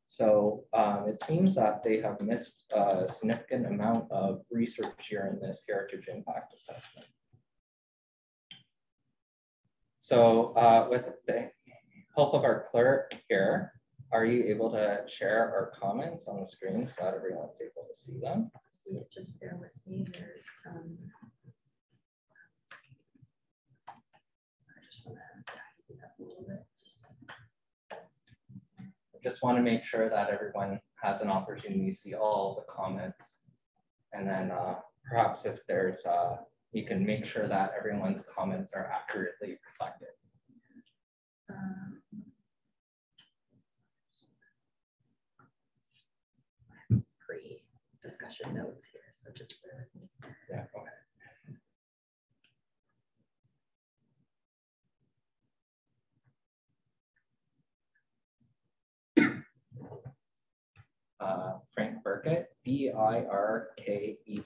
So it seems that they have missed a significant amount of research here in this heritage impact assessment. So with the help of our clerk here, are you able to share our comments on the screen so that everyone's able to see them? Yeah, just bear with me. There's some. I just want to tidy these up a little bit. I just want to make sure that everyone has an opportunity to see all the comments. And then perhaps if there's, you can make sure that everyone's comments are accurately reflected. Pre-discussion notes here, so just bear with me. Yeah, go ahead. Frank Burkett, B-I-R-K-E-T-T.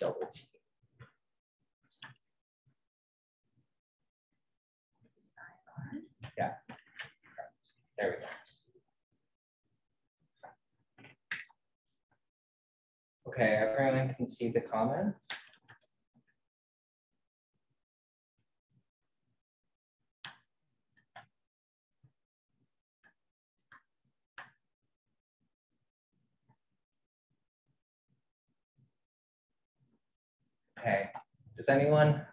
Yeah, there we go. Okay, everyone can see the comments. Okay, does anyone,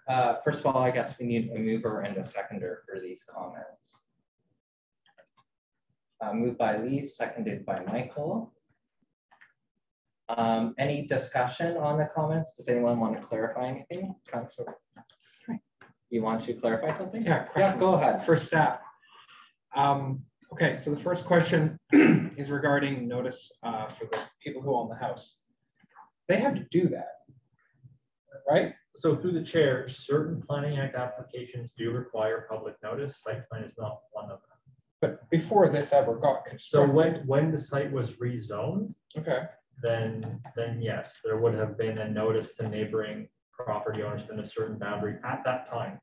first of all, I guess we need a mover and a seconder for these comments. Moved by Lee, seconded by Michael. Any discussion on the comments? Does anyone want to clarify anything? Councilor, you want to clarify something? Yeah, go ahead. For staff. Okay, so the first question is regarding notice for the people who own the house. They have to do that, right? So through the chair, certain Planning Act applications do require public notice. Site plan is not one of them. But before this ever got constructed. So when the site was rezoned, okay, then yes, there would have been a notice to neighboring property owners within a certain boundary at that time.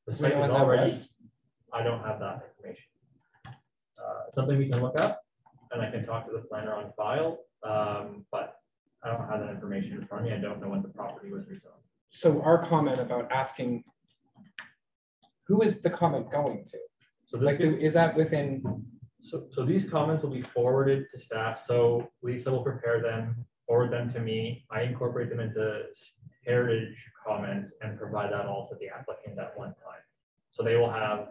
The site was already, I don't have that information. Something we can look up, and I can talk to the planner on file, but I don't have that information in front of me. I don't know when the property was rezoned. So our comment about asking, who is the comment going to? So this like, is that within? So these comments will be forwarded to staff. So Lisa will prepare them, forward them to me. I incorporate them into heritage comments and provide that all to the applicant at one time. So they will have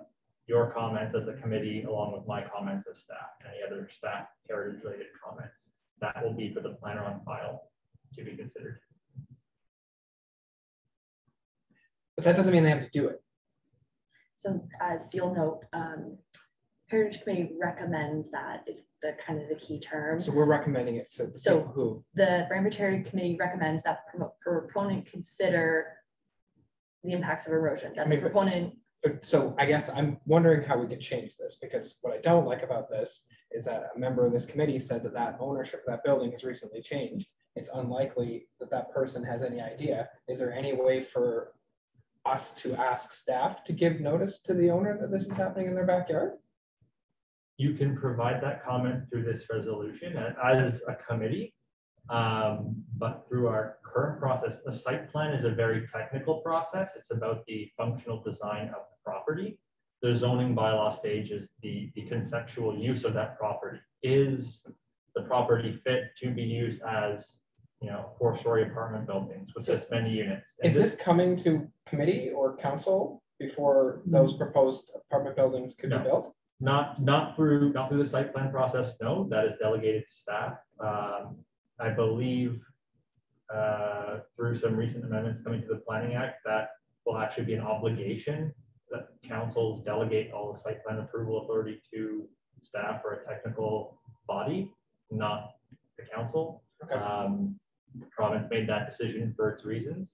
your comments as a committee along with my comments as staff, and any other staff heritage related comments. That will be for the planner on file to be considered. But that doesn't mean they have to do it. So as you'll note, Heritage Committee recommends that is the kind of the key term. So we're recommending it to the people who? The Brantford Heritage Committee recommends that the proponent consider the impacts of erosion. That the proponent. So I guess I'm wondering how we could change this, because what I don't like about this is that a member of this committee said that that ownership of that building has recently changed. It's unlikely that that person has any idea. Is there any way for us to ask staff to give notice to the owner that this is happening in their backyard? You can provide that comment through this resolution as a committee, but through our current process, the site plan is a very technical process. It's about the functional design of the property. The zoning bylaw stage is the conceptual use of that property. Is the property fit to be used as, 4-story apartment buildings with this many units? Is this coming to committee or council before those proposed apartment buildings could be built? Not through the site plan process. No, that is delegated to staff. I believe through some recent amendments coming to the Planning Act, that will actually be an obligation that councils delegate all the site plan approval authority to staff or a technical body, not the council. Okay. The province made that decision for its reasons.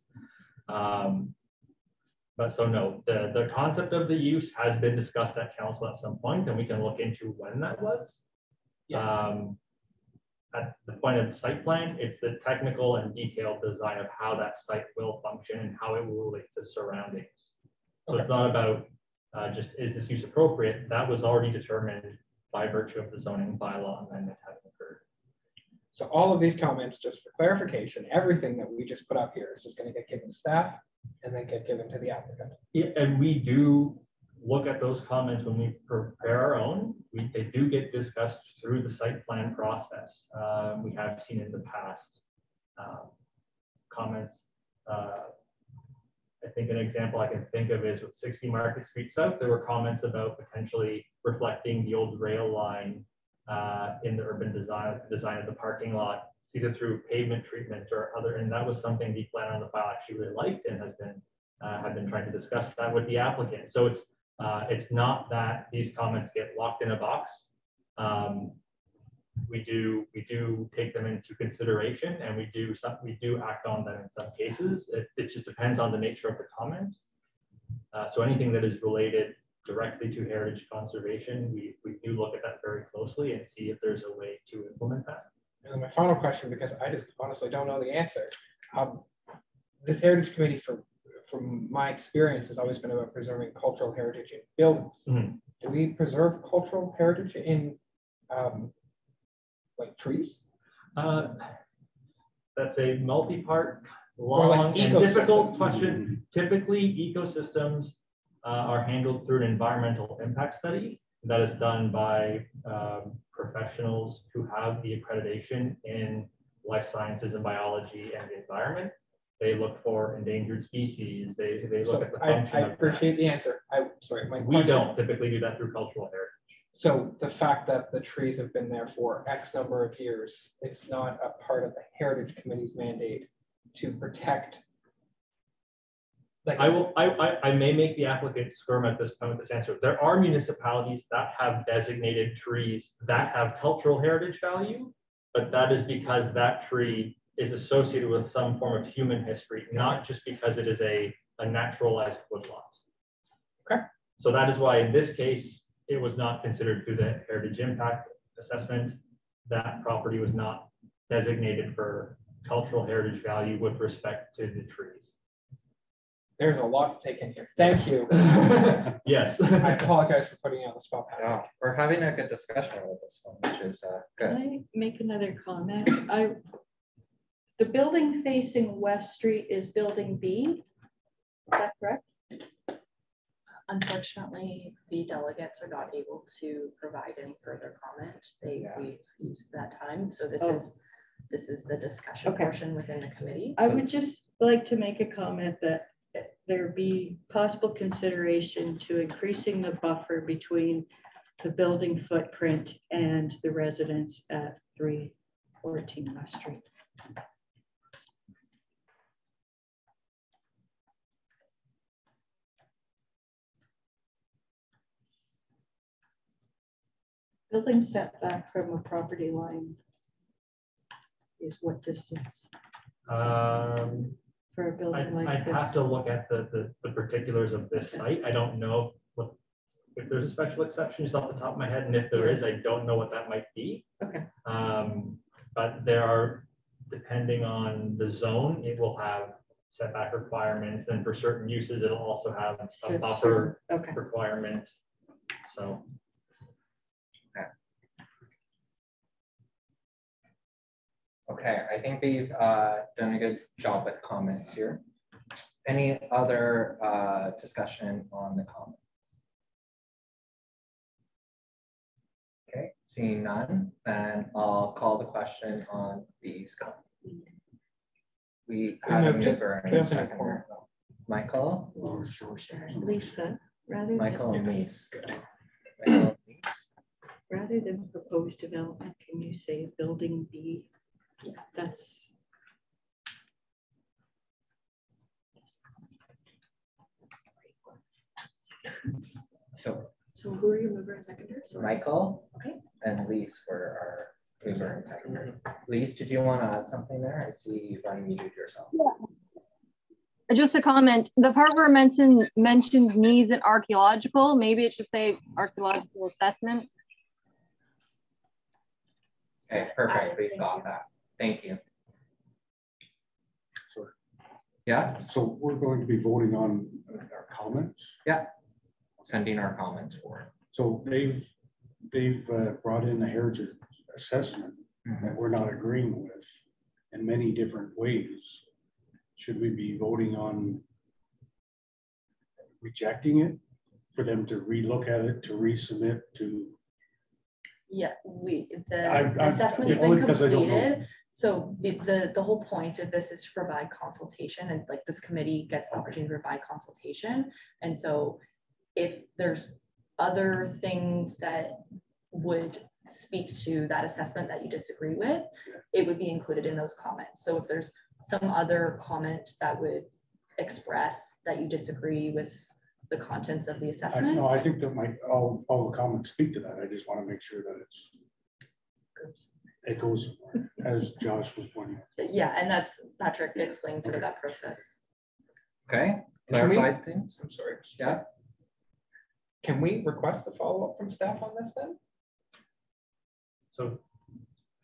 But so no, the concept of the use has been discussed at council at some point, and we can look into when that was. Yes. At the point of the site plan, it's the technical and detailed design of how that site will function and how it will relate to surroundings. So It's not about just, is this use appropriate? That was already determined by virtue of the zoning bylaw amendment having occurred. So all of these comments, just for clarification, everything that we just put up here is just going to get given to staff and then get given to the applicant. Yeah, and we do look at those comments when we prepare our own. They do get discussed through the site plan process. We have seen in the past comments. I think an example I can think of is with 60 Market Street South, there were comments about potentially reflecting the old rail line in the urban design of the parking lot, either through pavement treatment or other, and that was something the planner on the file actually really liked and has been have been trying to discuss that with the applicant. So it's not that these comments get locked in a box. We do take them into consideration, and we do act on them in some cases. It just depends on the nature of the comment. So anything that is related directly to heritage conservation, we do look at that very closely and see if there's a way to implement that. And then my final question, because I just honestly don't know the answer. This Heritage Committee, from my experience, has always been about preserving cultural heritage in buildings. Mm-hmm. Do we preserve cultural heritage in like trees? That's a multi-part, long and difficult question. Typically, ecosystems are handled through an environmental impact study that is done by professionals who have the accreditation in life sciences and biology and the environment. They look for endangered species. They look at the function. I appreciate the answer. We don't typically do that through cultural heritage. So the fact that the trees have been there for X number of years, it's not a part of the Heritage Committee's mandate to protect Like I may make the applicant squirm at this point with this answer. There are municipalities that have designated trees that have cultural heritage value, but that is because that tree is associated with some form of human history, not just because it is a naturalized woodlot. Okay. So that is why in this case, it was not considered through the heritage impact assessment. That property was not designated for cultural heritage value with respect to the trees. There's a lot to take in here. Thank you. Yes. I apologize for putting you on the spot. Yeah, we're having a good discussion with this one, which is good. Can I make another comment? The building facing West Street is building B. Is that correct? Unfortunately, the delegates are not able to provide any further comment. We've used that time. So this is the discussion portion within the committee. I would just like to make a comment that there be possible consideration to increasing the buffer between the building footprint and the residents at 314 West Street. Building setback from a property line is what distance? For a building like this? I'd have to look at the particulars of this site. I don't know if there's a special exception just off the top of my head, and if there is, I don't know what that might be. Okay. But there are, depending on the zone, it will have setback requirements. Then for certain uses, it'll also have a buffer requirement. So. Okay, I think we've done a good job with comments here. Any other discussion on the comments? Okay, seeing none, then I'll call the question on these comments. We have a mover and a seconder. Michael? Lisa, rather Michael than and Lise. Michael and Lise. Rather than proposed development, can you say building B? Yes, that's. So who are your mover and seconder? Michael. Okay. And Lise for our mover and seconder. Lise, did you want to add something there? I see you've unmuted yourself. Yeah. Just a comment. The part where it mentions needs and archaeological, maybe it should say archaeological assessment. Okay, perfect. We've got that. Thank you. Sorry. Yeah. So we're going to be voting on our comments. Yeah. Sending our comments forward. So they've brought in a heritage assessment that we're not agreeing with in many different ways. Should we be voting on rejecting it for them to relook at it, to resubmit to? Yeah, the assessment's been completed. So the whole point of this is to provide consultation, and like this committee gets the opportunity to provide consultation. And so if there's other things that would speak to that assessment that you disagree with, it would be included in those comments. So if there's some other comment that would express that you disagree with the contents of the assessment. No, I think that all the comments speak to that. I just want to make sure that it goes as Josh was pointing out. Yeah, and that's Patrick explained sort of that process. Okay, clarified things. I'm sorry. Yeah. Can we request a follow-up from staff on this then? So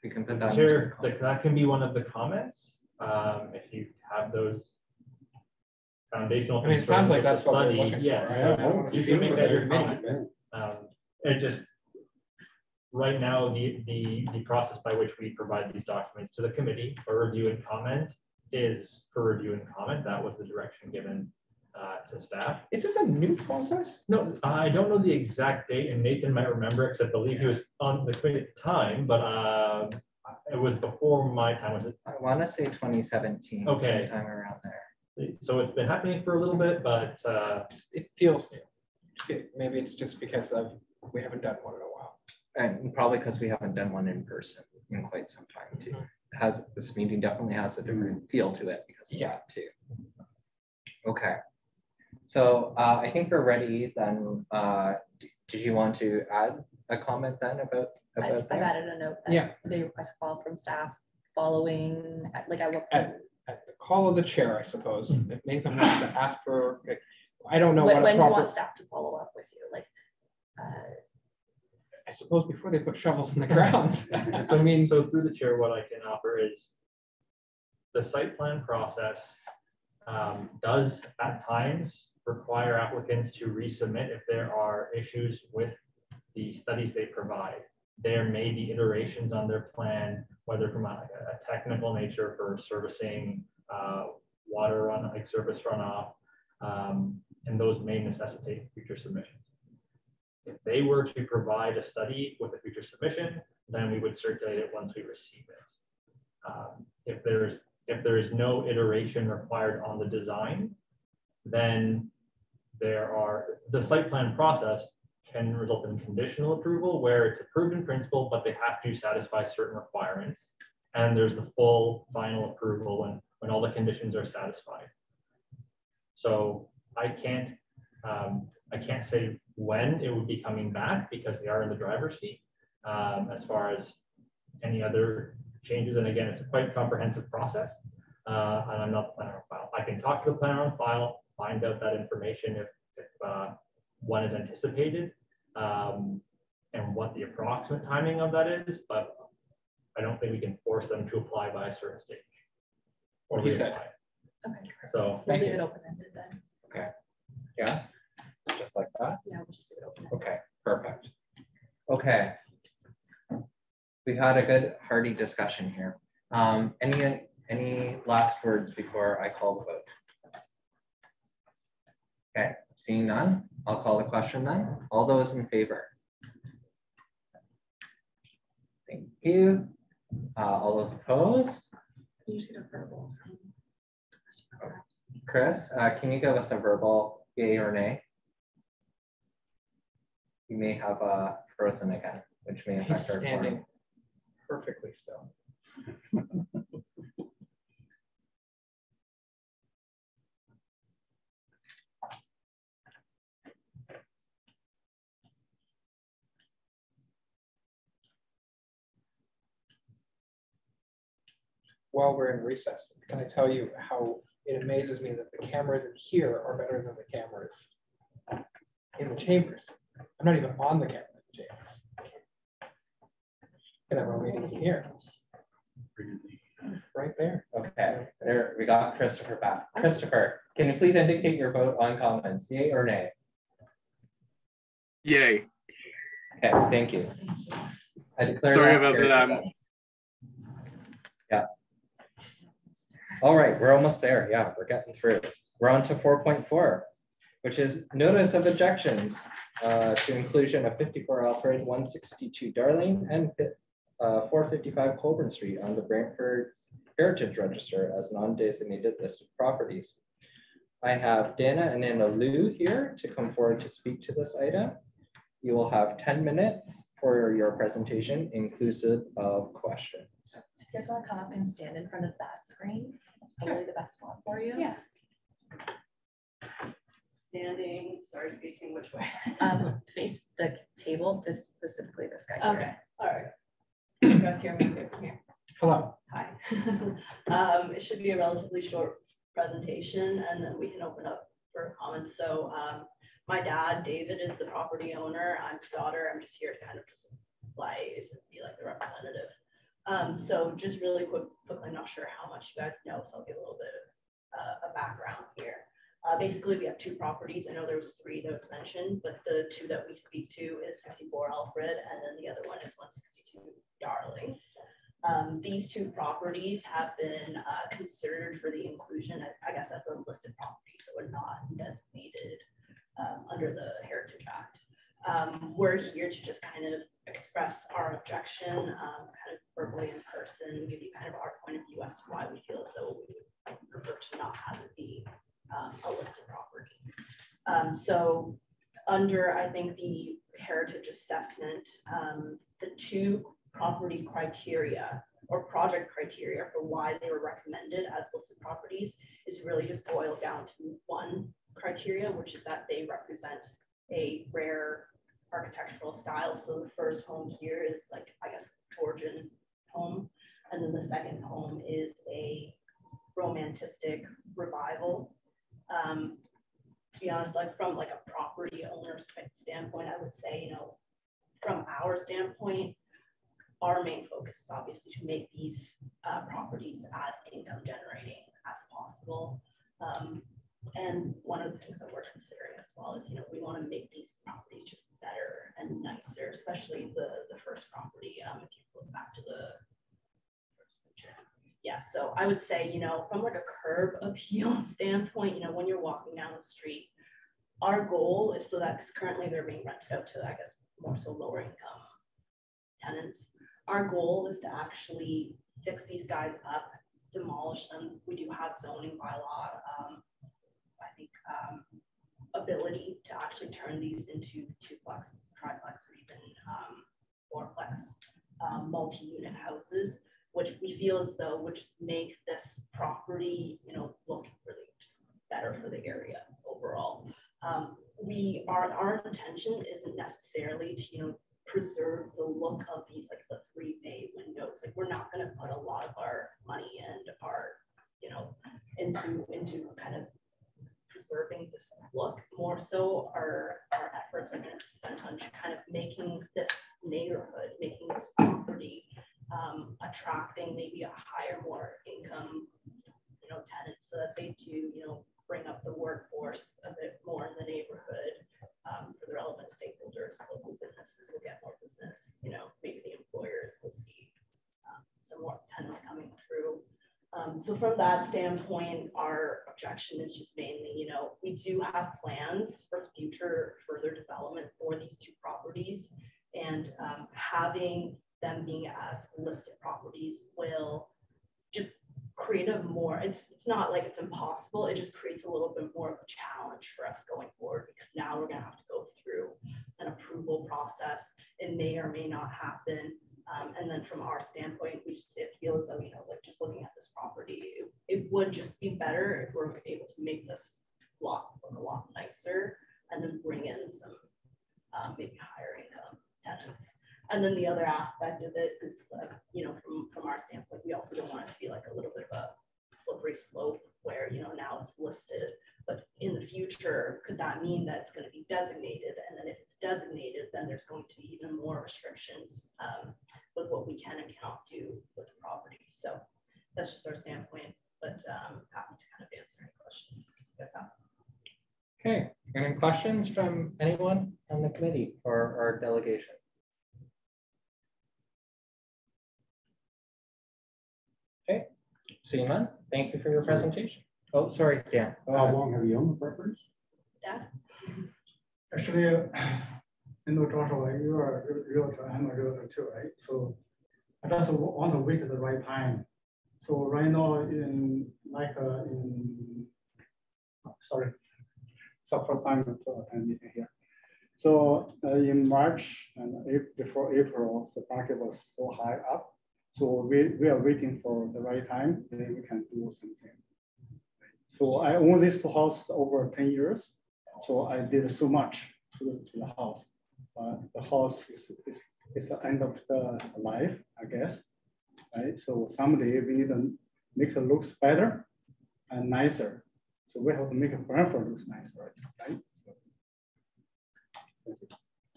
we can put that. Chair, that can be one of the comments. If you have those foundational. I mean, it sounds like that's what we're looking for. Yeah, so you can make that your comment. It just right now the process by which we provide these documents to the committee for review and comment is for review and comment. That was the direction given to staff. Is this a new process? No, I don't know the exact date, and Nathan might remember it because I believe he was on the committee at the time, but it was before my time. Was it? I want to say 2017. Okay, sometime around there. So it's been happening for a little bit, but it feels new. Maybe it's just because we haven't done one in a while, and probably because we haven't done one in person in quite some time too. This meeting definitely has a different feel to it because of that too. Okay. So I think we're ready then. Did you want to add a comment then about I've that? added a note that they request a follow from staff following, like at what point? At the call of the chair, I suppose. If Nathan wants to ask for, I don't know when what do you want staff to follow up with you? Like, I suppose before they put shovels in the ground. So I mean, so through the chair, what I can offer is the site plan process does at times require applicants to resubmit if there are issues with the studies they provide. There may be iterations on their plan, whether from a technical nature for servicing water run, like surface runoff, and those may necessitate future submissions. If they were to provide a study with a future submission, then we would circulate it once we receive it. If there is no iteration required on the design, then the site plan process can result in conditional approval where it's approved in principle, but they have to satisfy certain requirements. And there's the full final approval when all the conditions are satisfied. So I can't say when it would be coming back because they are in the driver's seat as far as any other changes. And again, it's a quite comprehensive process. And I'm not the planner on file. I can talk to the planner on file, find out that information if one is anticipated and what the approximate timing of that is, but I don't think we can force them to apply by a certain stage. Or he said. Okay. So we'll leave it open-ended then. Okay. Yeah. Just like that? Yeah, we'll just leave it open. Okay, perfect. Okay. We had a good hearty discussion here. Any last words before I call the vote? Okay, seeing none, I'll call the question then. All those in favor? Thank you. All those opposed? You just get a verbal from Chris, can you give us a verbal yay or nay? You may have frozen again, which may affect our standing quorum. perfectly still. While we're in recess, can I tell you how it amazes me that the cameras in here are better than the cameras in the chambers? I'm not even on the camera in the chambers. Can have our meetings in here. Right there. Okay, there we got Christopher back. Christopher, can you please indicate your vote on comments, yay or nay? Yay. Okay, thank you. I declare Sorry that about that. Yeah. All right, we're almost there. Yeah, we're getting through. We're on to 4.4, which is notice of objections to inclusion of 54 Alfred, 162 Darling, and 455 Coburn Street on the Brantford Heritage Register as non-designated listed properties. I have Dana and Anna Lou here to come forward to speak to this item. You will have 10 minutes for your presentation, inclusive of questions. So if you guys want to come up and stand in front of that screen, it's probably the best one for you. Yeah. Standing, sorry, facing which way? Face the table, specifically this guy here. Okay, all right. You guys hear me from here? Hello. Hi. It should be a relatively short presentation and then we can open up for comments. So my dad, David, is the property owner. I'm his daughter. I'm just here to kind of just liaise and be like the representative. So just really quickly, I'm not sure how much you guys know, so I'll give a little bit of a background here. Basically, we have two properties. I know there was 3 that was mentioned, but the 2 that we speak to is 54 Alfred, and then the other one is 162 Darling. These 2 properties have been considered for the inclusion, I guess, as a listed property, so we're not designated under the Heritage Act. We're here to just kind of express our objection, kind of verbally in person, give you kind of our point of view as to why we feel as though we would prefer to not have it be a listed property. So under, I think, the heritage assessment, the 2 property criteria or project criteria for why they were recommended as listed properties is really just boiled down to 1, criteria, which is that they represent a rare architectural style. So the first home here is like, I guess, Georgian home. And then the second home is a romantic revival. To be honest, like from like a property owner standpoint, I would say, you know, from our standpoint, our main focus is obviously to make these properties as income generating as possible. And one of the things that we're considering as well is, you know, we want to make these properties just better and nicer, especially the first property. If you look back to the first picture. Yeah, so I would say, you know, from like a curb appeal standpoint, you know, when you're walking down the street, our goal is so that, because currently they're being rented out to, I guess, more so lower income tenants. Our goal is to actually fix these guys up, demolish them. We do have zoning bylaw, I think, ability to actually turn these into duplex, triplex, or even fourplex multi-unit houses, which we feel as though would just make this property, you know, look really just better for the area overall. Our intention isn't necessarily to, you know, preserve the look of these, like the 3 bay windows. Like, we're not going to put a lot of our money and our, you know, into kind of preserving this look. More so our efforts are going to be spent on kind of making this neighborhood, making this property attracting maybe a higher, more income, you know, tenants, so that they do, you know, bring up the workforce a bit more in the neighborhood. For the relevant stakeholders, local businesses will get more business, you know, maybe the employers will see some more tenants coming through. So from that standpoint, our objection is just mainly, you know, we do have plans for future further development for these 2 properties, and having them being as listed properties will just create a more, it's not like it's impossible, it just creates a little bit more of a challenge for us going forward, because now we're going to have to go through an approval process. It may or may not happen. And then from our standpoint, it feels that, you know, like just looking at this property, it would just be better if we're able to make this lot look a lot nicer, and then bring in some maybe higher income tenants. And then the other aspect of it is, you know, from our standpoint, we also don't want it to be like a little bit of a slippery slope where, you know, now it's listed, but in the future, could that mean that it's going to be designated? And then if it's designated, then there's going to be even more restrictions with what we can and cannot do with the property. So that's just our standpoint, but happy to kind of answer any questions you guys have. Okay, any questions from anyone on the committee or our delegation? Okay, seeing none, thank you for your presentation. Oh, sorry, Dan. How long have you owned the properties? Dad? Actually, you know, Joshua, you are a realtor, I'm a realtor too, right? So I just want to wait at the right time. So right now, so first time to attend meeting here. So in March and before April, the market was so high up. So we are waiting for the right time, then we can do something. So I own this house over 10 years. So I did so much to the house. The house is the end of the life, I guess. Right? So someday we need to make it look better and nicer. So we have to make it Brantford look nicer, right?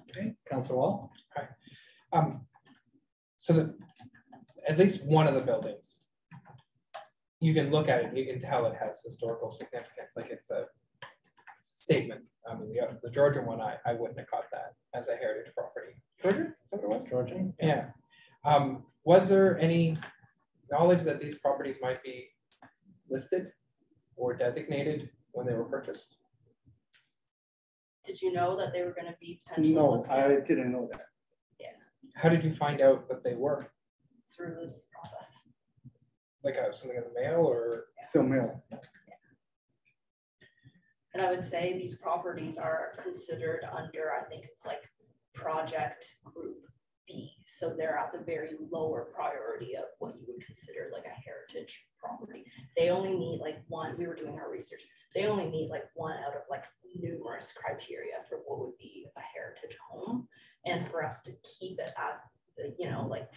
Okay, Councilor Wall. Hi. So at least one of the buildings, you can look at it, you can tell it has historical significance, like it's a statement. I mean, the Georgian one, I wouldn't have caught that as a heritage property. Georgian? Is that what it was? Georgian? Yeah. Was there any knowledge that these properties might be listed or designated when they were purchased? Did you know that they were going to be potentially listed? No, I didn't know that. Yeah. How did you find out that they were? Through this process. Like something in the mail or? Still mail. Yeah. And I would say these properties are considered under, I think it's like Project Group B. So they're at the very lower priority of what you would consider like a heritage property. They only meet like one, we were doing our research, they only meet like one out of like numerous criteria for what would be a heritage home. And for us to keep it as, you know, like,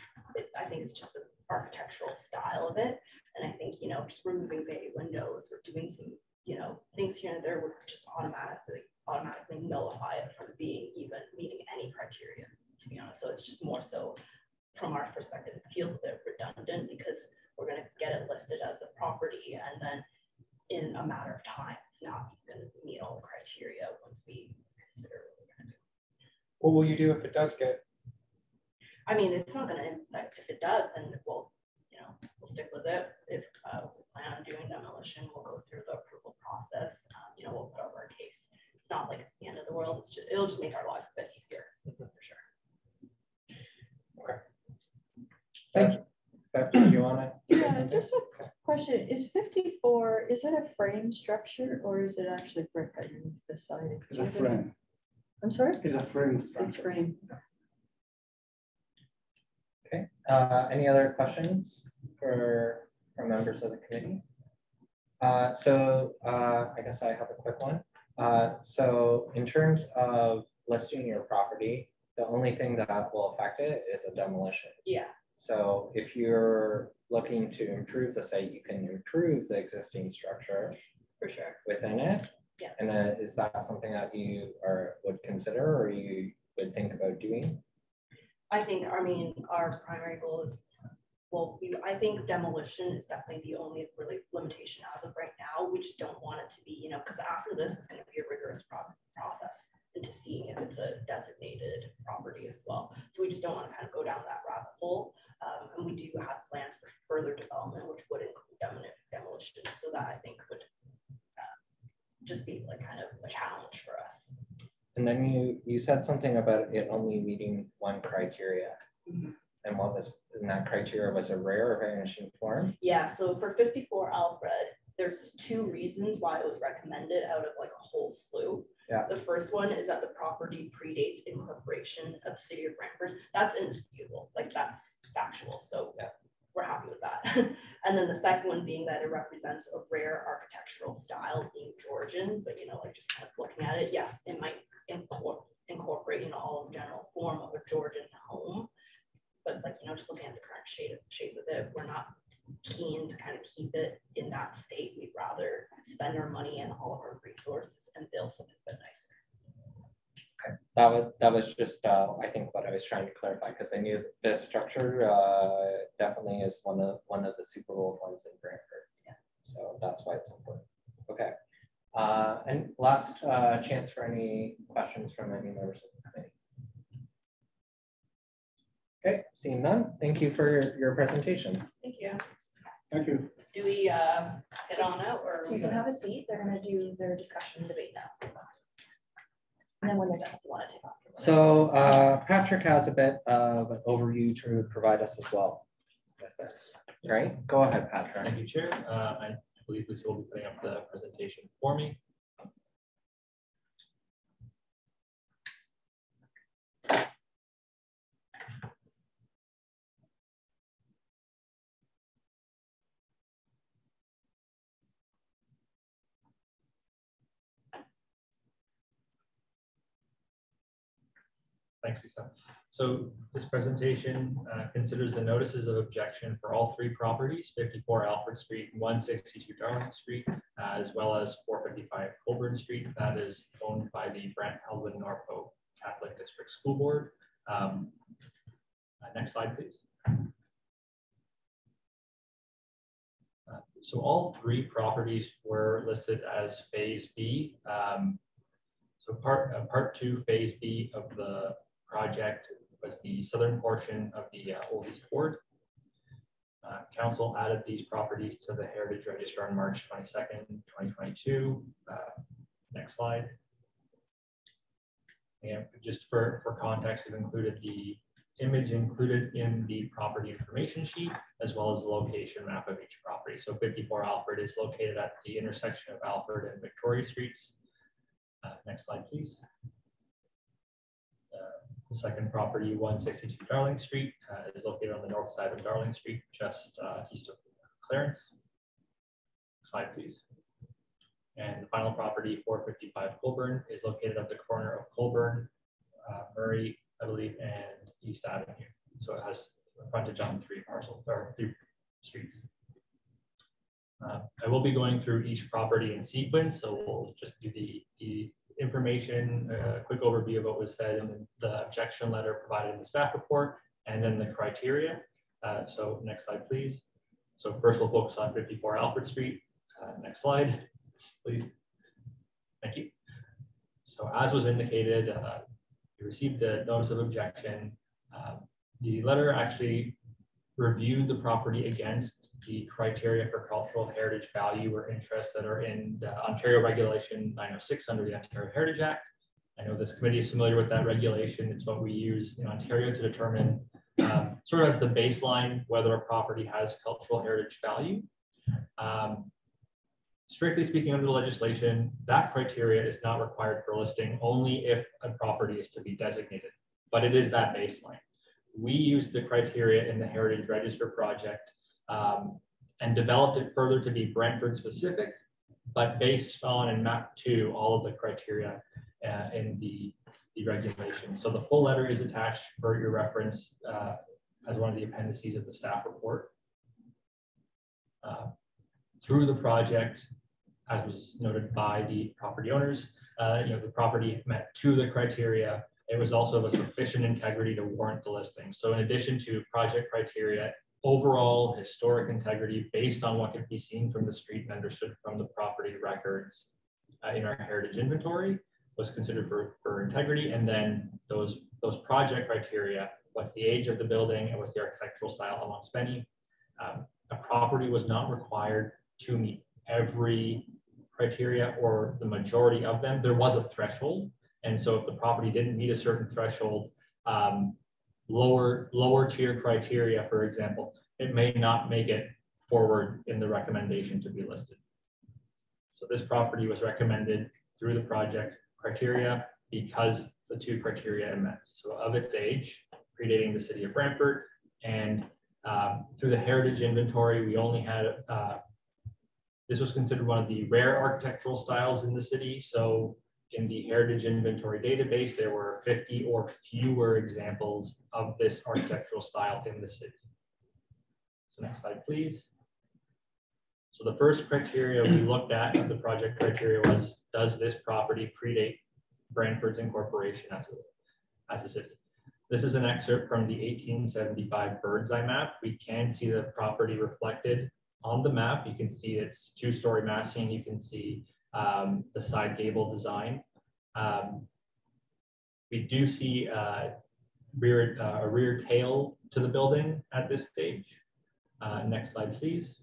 I think it's just the architectural style of it. And I think, you know, just removing bay windows or doing some, you know, things here and there would just automatically nullify it from being even meeting any criteria, to be honest. So it's just more so from our perspective, it feels a bit redundant because we're going to get it listed as a property and then in a matter of time, it's not going to meet all the criteria once we consider what we're going to do. What will you do if it does get? I mean, it's not going to impact. If it does, then we'll, you know, we'll stick with it. If we plan on doing demolition, we'll go through the approval process. You know, we'll put up our case. It's not like it's the end of the world. It's just, it'll just make our lives a bit easier, for sure. Okay. Thank you. Beth, do you want to? Yeah, just a question. Is 54, is it a frame structure or is it actually brick that you're deciding? It's a frame. I'm sorry? It's a frame structure. It's frame. Okay. Any other questions for members of the committee? I guess I have a quick one. So in terms of listing your property, the only thing that will affect it is a demolition. Yeah. So if you're looking to improve the site, you can improve the existing structure for sure within it. Yeah. And is that something that you would consider or you would think about doing? I think, I mean, our primary goal is, well, I think demolition is definitely the only really limitation as of right now. We just don't want it to be, you know, because after this is going to be a rigorous process into seeing if it's a designated property as well. So we just don't want to kind of go down that rabbit hole. And we do have plans for further development, which would include demolition. So that I think would just be like kind of a challenge for us. And then you said something about it only meeting one criteria. Mm-hmm. And what was in that criteria? Was a rare or vanishing form? Yeah, so for 54 Alfred, there's two reasons why it was recommended out of like a whole slew. Yeah. The first one is that the property predates incorporation of the city of Brantford. That's indisputable, like that's factual. So yeah, we're happy with that. And then the second one being that it represents a rare architectural style being Georgian, but you know, like just kind of looking at it, yes, it might incorporate, you know, all of the general form of a Georgian home. But like, you know, just looking at the current shape of it, we're not keen to kind of keep it in that state. We'd rather spend our money and all of our resources and build something a bit nicer. Okay, that was just I think what I was trying to clarify, because I knew this structure definitely is one of the super old ones in Brantford. Yeah. So that's why it's important. Okay. And last chance for any questions from any members of the committee. Okay, seeing none, thank you for your presentation. Thank you. Thank you. Do we head on out, or so you can have a seat? They're going to do their discussion debate now. And then when they're done, if you want to take off. So Patrick has a bit of an overview to provide us as well with this. Right? Go ahead, Patrick. Thank you, Chair. I believe Lisa will be putting up the presentation for me. Thanks, Lisa. So this presentation considers the notices of objection for all three properties, 54 Alfred Street, 162 Darling Street, as well as 455 Coburn Street. That is owned by the Brantford Norfolk Catholic District School Board. Next slide, please. So all three properties were listed as Phase B. So part 2, Phase B of the project was the southern portion of the Old East Ward. Council added these properties to the Heritage Register on March 22nd, 2022. Next slide. And just for context, we've included the image included in the property information sheet, as well as the location map of each property. So 54 Alfred is located at the intersection of Alfred and Victoria Streets. Next slide, please. The second property, 162 Darling Street, is located on the north side of Darling Street, just east of Clarence. Slide, please. And the final property, 455 Coburn, is located at the corner of Coburn, Murray, I believe, and East Avenue. So it has frontage on three streets. I will be going through each property in sequence, so we'll just do the information, a quick overview of what was said in the objection letter provided in the staff report, and then the criteria. So next slide, please. So first we'll focus on 54 Alfred Street. Next slide, please. Thank you. So as was indicated, we received the notice of objection. The letter actually reviewed the property against the criteria for cultural heritage value or interest that are in the Ontario Regulation 906 under the Ontario Heritage Act. I know this committee is familiar with that regulation. It's what we use in Ontario to determine sort of as the baseline whether a property has cultural heritage value. Strictly speaking, under the legislation, that criteria is not required for listing only if a property is to be designated, but it is that baseline. We used the criteria in the Heritage Register project and developed it further to be Brantford specific, but based on and mapped to all of the criteria in the regulation. So the full letter is attached for your reference as one of the appendices of the staff report. Through the project, as was noted by the property owners, the property met to the criteria. It was also of a sufficient integrity to warrant the listing. So in addition to project criteria, overall historic integrity based on what could be seen from the street and understood from the property records in our heritage inventory was considered for integrity. And then those project criteria, what's the age of the building and what's the architectural style amongst many. A property was not required to meet every criteria or the majority of them. There was a threshold. And so if the property didn't meet a certain threshold, lower tier criteria, for example, it may not make it forward in the recommendation to be listed. So this property was recommended through the project criteria because the two criteria are met. So of its age, predating the city of Brantford, and through the heritage inventory, we only had, this was considered one of the rare architectural styles in the city. So in the heritage inventory database, there were 50 or fewer examples of this architectural style in the city. So next slide, please. So the first criteria we looked at of the project criteria was, does this property predate Brantford's incorporation as a city? This is an excerpt from the 1875 bird's eye map. We can see the property reflected on the map. You can see its two-story massing. You can see the side gable design. We do see a rear tail to the building at this stage. Next slide, please.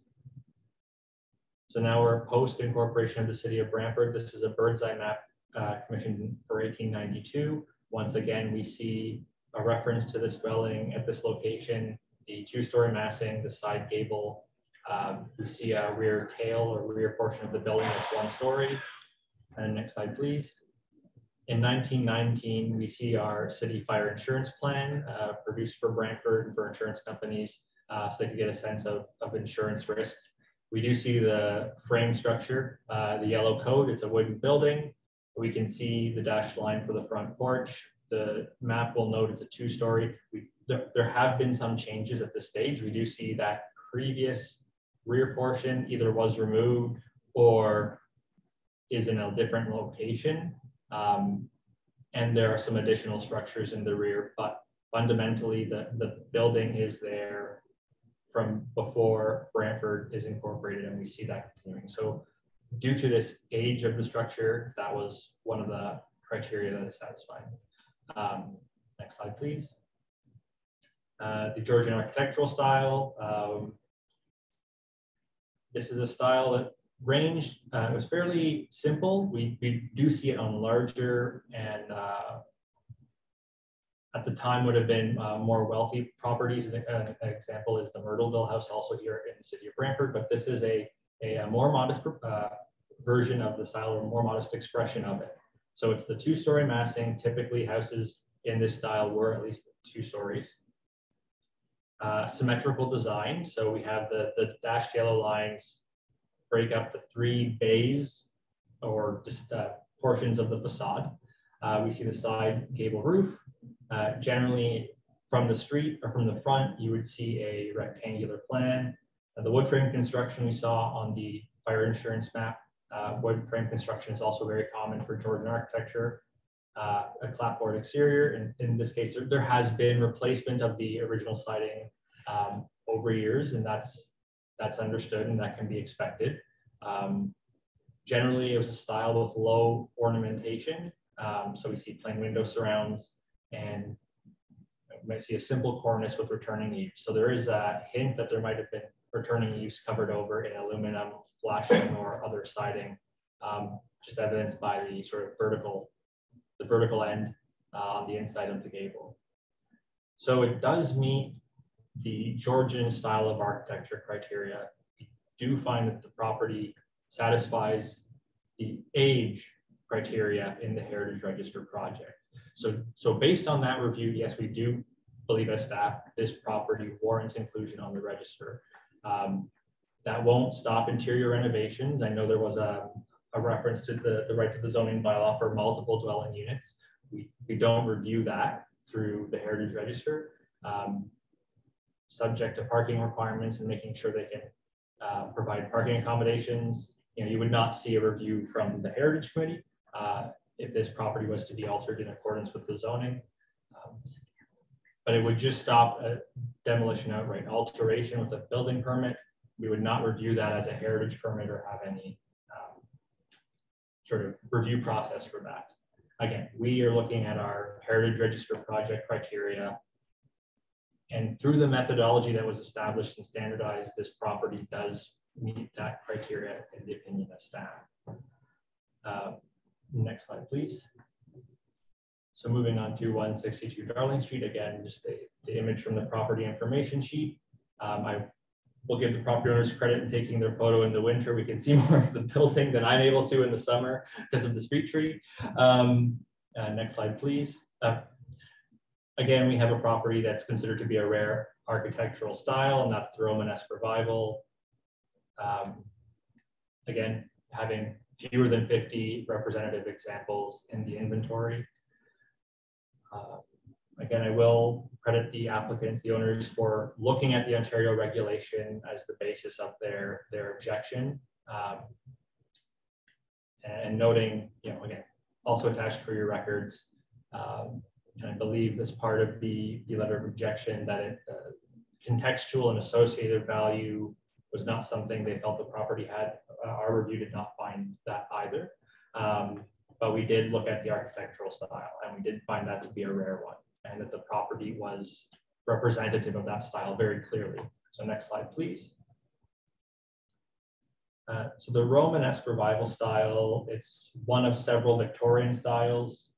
So now we're post incorporation of the city of Brantford. This is a bird's eye map commissioned for 1892. Once again, we see a reference to this dwelling at this location, the two-story massing, the side gable. We see a rear tail or rear portion of the building that's one story. And next slide, please. In 1919, we see our city fire insurance plan produced for Brantford and for insurance companies so they can get a sense of insurance risk. We do see the frame structure, the yellow code. It's a wooden building. We can see the dashed line for the front porch. The map will note it's a two-story. There have been some changes at this stage. We do see that previous rear portion either was removed or is in a different location. And there are some additional structures in the rear, but fundamentally the building is there from before Brantford is incorporated, and we see that continuing. So due to this age of the structure, that was one of the criteria that is satisfied. Next slide, please. The Georgian architectural style. This is a style that ranged, it was fairly simple. We do see it on larger and at the time would have been more wealthy properties. An example is the Myrtleville House, also here in the city of Brantford, but this is a more modest version of the style, or more modest expression of it. So it's the two-story massing. Typically houses in this style were at least 2 stories. Symmetrical design. So we have the dashed yellow lines break up the 3 bays or just portions of the facade. We see the side gable roof. Generally from the street or from the front, you would see a rectangular plan. The wood frame construction we saw on the fire insurance map. Wood frame construction is also very common for Georgian architecture. A clapboard exterior. In this case, there has been replacement of the original siding over years, and that's understood and that can be expected. Generally, it was a style with low ornamentation. So we see plain window surrounds, and you might see a simple cornice with returning eaves. So there is a hint that there might have been returning eaves covered over in aluminum flashing or other siding, just evidenced by the sort of vertical end on the inside of the gable. So it does meet the Georgian style of architecture criteria. We do find that the property satisfies the age criteria in the Heritage Register project. So based on that review, yes, we do believe as staff this property warrants inclusion on the register. That won't stop interior renovations. I know there was a reference to the rights of the zoning bylaw for multiple dwelling units. We don't review that through the Heritage Register, subject to parking requirements and making sure they can provide parking accommodations. You would not see a review from the Heritage Committee if this property was to be altered in accordance with the zoning. But it would just stop a demolition outright. Alteration with a building permit, we would not review that as a heritage permit or have any sort of review process for that. Again, we are looking at our Heritage Register project criteria, and through the methodology that was established and standardized, this property does meet that criteria in the opinion of staff. Next slide, please. So moving on to 162 Darling Street, again, just the image from the property information sheet. I will give the property owners credit in taking their photo in the winter. We can see more of the building than I'm able to in the summer because of the street tree. Next slide, please. Again, we have a property that's considered to be a rare architectural style, and that's the Romanesque revival. Again, having fewer than 50 representative examples in the inventory. Again, I will credit the applicants, the owners, for looking at the Ontario regulation as the basis of their objection, and noting, again, also attached for your records, and I believe as part of the letter of objection that contextual and associated value was not something they felt the property had. Our review did not find that either. But we did look at the architectural style, and we did find that to be a rare one, and that the property was representative of that style very clearly. So next slide, please. So the Romanesque revival style, it's one of several Victorian styles.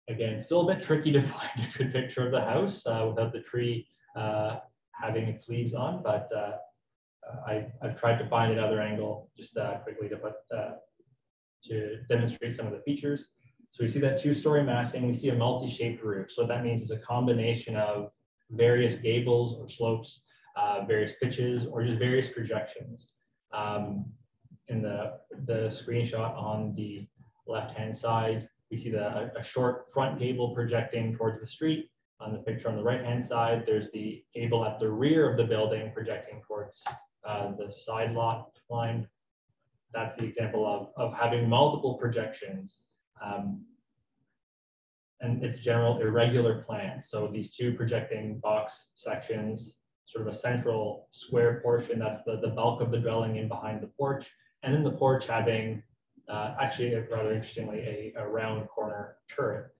Again, still a bit tricky to find a good picture of the house without the tree having its leaves on, but I've tried to find another angle just quickly to demonstrate some of the features. So we see that 2-story massing, we see a multi-shaped roof. So what that means is a combination of various gables or slopes, various pitches, or just various projections. In the screenshot on the left-hand side, we see a short front gable projecting towards the street. On the picture on the right-hand side, there's the gable at the rear of the building projecting towards the side lot line. That's the example of having multiple projections. And it's general irregular plan. So these 2 projecting box sections, sort of a central square portion, that's the bulk of the dwelling in behind the porch. And then the porch having, actually, rather interestingly, a round corner turret.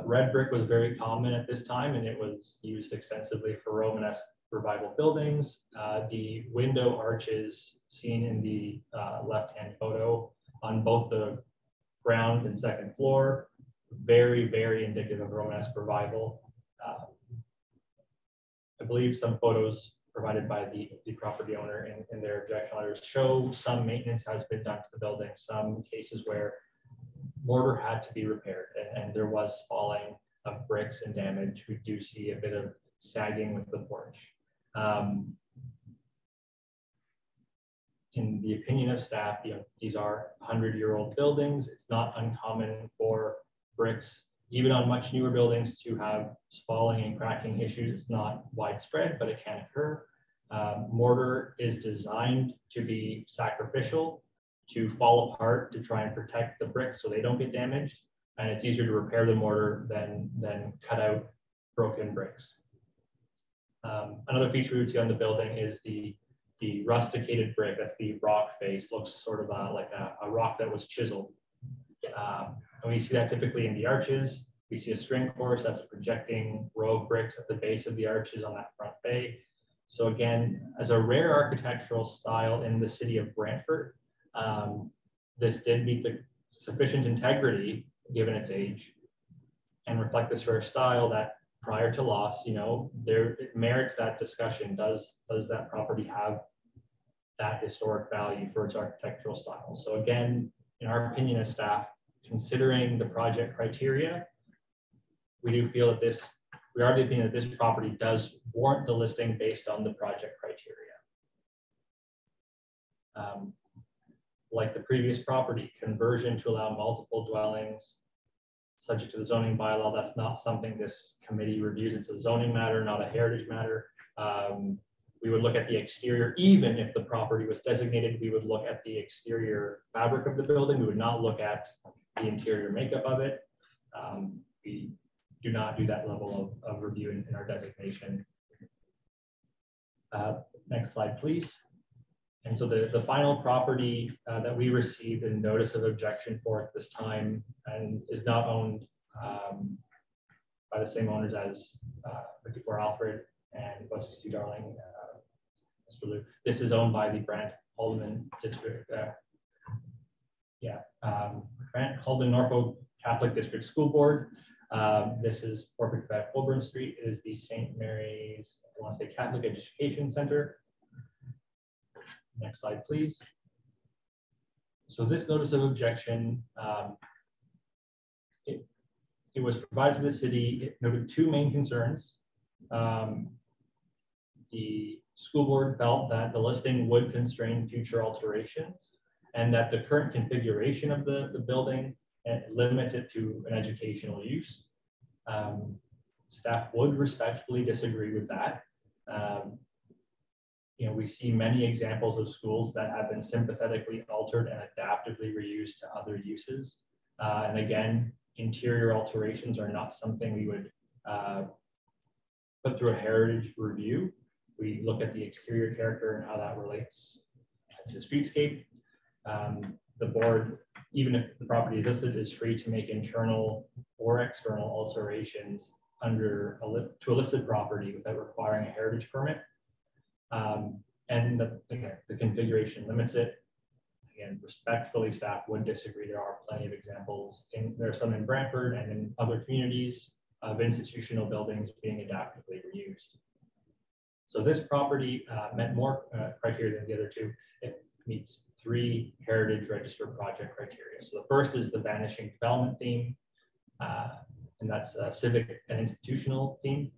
Red brick was very common at this time, and it was used extensively for Romanesque revival buildings. The window arches seen in the left-hand photo on both the ground and second floor, very, very indicative of Romanesque revival. I believe some photos provided by the property owner in their objection letters show some maintenance has been done to the building, some cases where mortar had to be repaired, and there was spalling of bricks and damage. We do see a bit of sagging with the porch. In the opinion of staff, these are 100-year-old buildings. It's not uncommon for bricks, even on much newer buildings, to have spalling and cracking issues. It's not widespread, but it can occur. Mortar is designed to be sacrificial, to fall apart, to try and protect the bricks so they don't get damaged. And it's easier to repair the mortar than cut out broken bricks. Another feature we would see on the building is the rusticated brick. That's the rock face. Looks sort of like a rock that was chiseled. And we see that typically in the arches. We see a string course, that's a projecting row of bricks at the base of the arches on that front bay. So again, as a rare architectural style in the city of Brantford, this did meet the sufficient integrity given its age and reflect this rare style that prior to loss, it merits that discussion. Does that property have that historic value for its architectural style? So again, in our opinion as staff, considering the project criteria, we do feel that we are of the opinion that this property does warrant the listing based on the project criteria. Like the previous property, conversion to allow multiple dwellings, subject to the zoning bylaw, that's not something this committee reviews. It's a zoning matter, not a heritage matter. We would look at the exterior, even if the property was designated, we would look at the exterior fabric of the building. We would not look at the interior makeup of it. We do not do that level of review in our designation. Next slide, please. And so the final property that we received a notice of objection for at this time and is not owned by the same owners as 54 Alfred and West 2 Darling. This is owned by the Brant Haldeman District. Brant Haldeman Norfolk Catholic District School Board. This is 455 Coburn Street. It is the St. Mary's, I want to say, Catholic Education Center. Next slide, please. So this notice of objection, it was provided to the city. It noted two main concerns. The school board felt that the listing would constrain future alterations and that the current configuration of the building limits it to an educational use. Staff would respectfully disagree with that. We see many examples of schools that have been sympathetically altered and adaptively reused to other uses. And again, interior alterations are not something we would put through a heritage review. We look at the exterior character and how that relates to the streetscape. The board, even if the property is listed, is free to make internal or external alterations to a listed property without requiring a heritage permit. And the configuration limits it. Again, respectfully, staff would disagree. There are plenty of examples. There are some in Brantford and in other communities of institutional buildings being adaptively reused. So this property met more criteria than the other two. It meets 3 heritage register project criteria. So the first is the vanishing development theme, and that's a civic and institutional theme.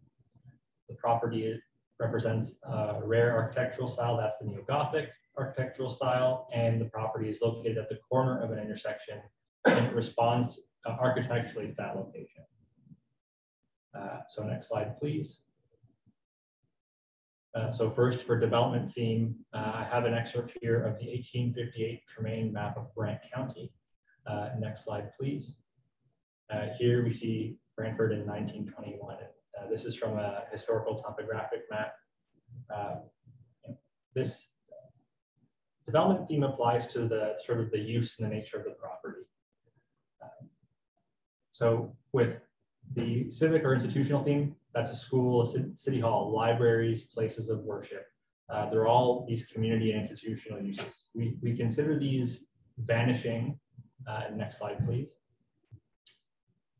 The property represents a rare architectural style, that's the Neo-Gothic architectural style, and the property is located at the corner of an intersection and it responds architecturally to that location. So next slide, please. So first, for development theme, I have an excerpt here of the 1858 Tremaine map of Brant County. Next slide, please. Here we see Brantford in 1921. This is from a historical topographic map. This development theme applies to the sort of the use and the nature of the property. So with the civic or institutional theme, that's a school, a city hall, libraries, places of worship. They're all these community and institutional uses. We consider these vanishing. Next slide, please.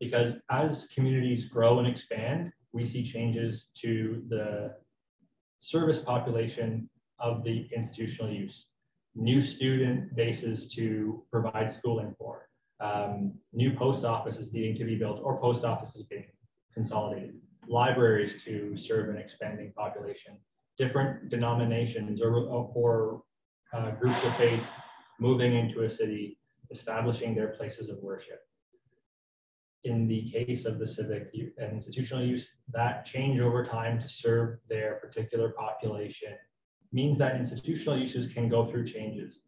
Because as communities grow and expand, we see changes to the service population of the institutional use. New student bases to provide schooling for, New post offices needing to be built or post offices being consolidated, libraries to serve an expanding population, different denominations or groups of faith moving into a city, establishing their places of worship. In the case of the civic and institutional use, that change over time to serve their particular population means that institutional uses can go through changes.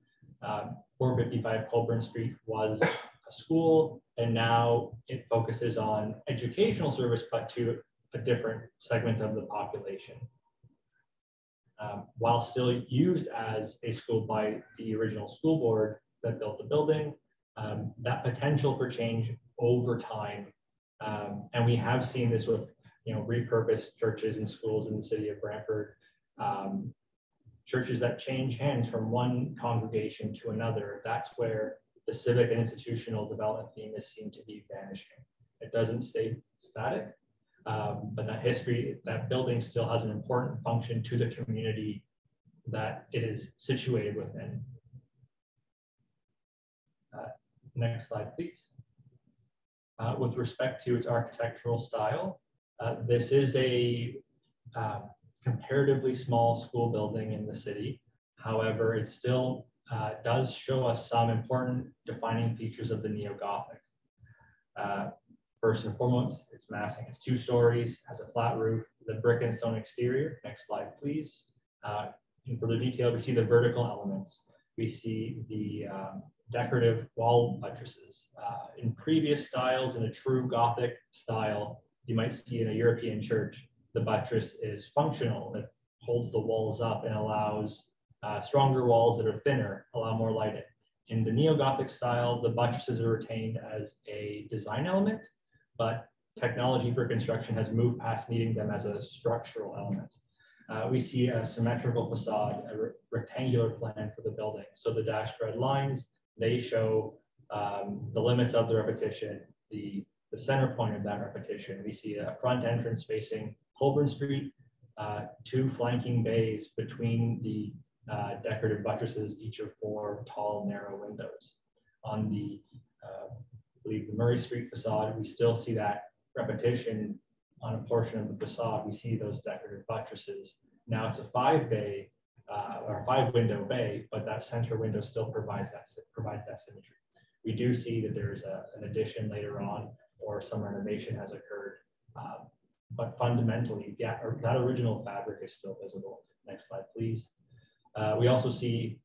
455 Coburn Street was a school, and now it focuses on educational service, but to a different segment of the population. While still used as a school by the original school board that built the building, that potential for change over time, and we have seen this with repurposed churches and schools in the city of Brantford, churches that change hands from one congregation to another. That's where the civic and institutional development theme is seen to be vanishing. It doesn't stay static, but that history, that building still has an important function to the community that it is situated within. Next slide, please. With respect to its architectural style, this is a comparatively small school building in the city. However, it still does show us some important defining features of the neo-Gothic. First and foremost, its massing. It's 2 stories, has a flat roof, the brick and stone exterior. Next slide, please. In further detail, we see the vertical elements. We see the decorative wall buttresses. In previous styles, in a true Gothic style, you might see in a European church, the buttress is functional. It holds the walls up and allows stronger walls that are thinner, allow more light in. In the neo-Gothic style, the buttresses are retained as a design element, but technology for construction has moved past needing them as a structural element. We see a symmetrical facade, a rectangular plan for the building. So the dashed red lines, they show the limits of the repetition, the center point of that repetition. We see a front entrance facing Coburn Street, 2 flanking bays between the decorative buttresses, each of 4 tall, narrow windows. On the, I believe the Murray Street facade, we still see that repetition on a portion of the facade. We see those decorative buttresses. Now it's a 5-bay or 5-window bay, but that center window still provides that symmetry. We do see that there's an addition later on, or some renovation has occurred, but fundamentally, that original fabric is still visible. Next slide, please. We also see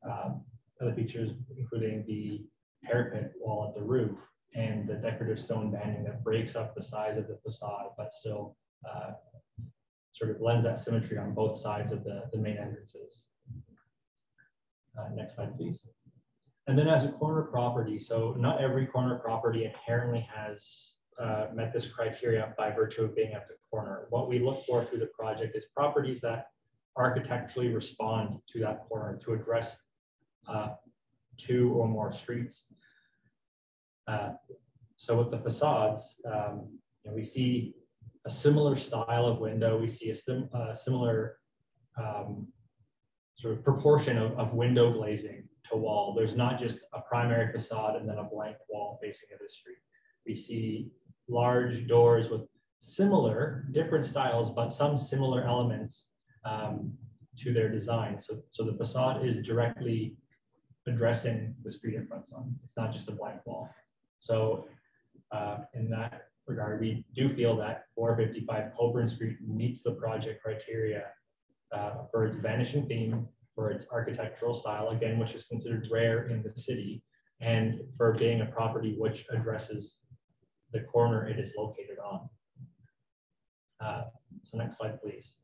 other features, including the parapet wall at the roof and the decorative stone banding that breaks up the size of the facade, but still sort of lends that symmetry on both sides of the main entrances. Next slide, please. And then as a corner property, so not every corner property inherently has met this criteria by virtue of being at the corner. What we look for through the project is properties that architecturally respond to that corner to address 2 or more streets. So with the facades, we see a similar style of window. We see a similar sort of proportion of window glazing to wall. There's not just a primary facade and then a blank wall facing the street. We see large doors with similar, different styles, but some similar elements to their design. So the facade is directly addressing the street it fronts on. It's not just a blank wall. So in that regard, we do feel that 455 Coburn Street meets the project criteria for its vanishing theme, for its architectural style, again, which is considered rare in the city, and for being a property which addresses the corner it is located on. So next slide, please.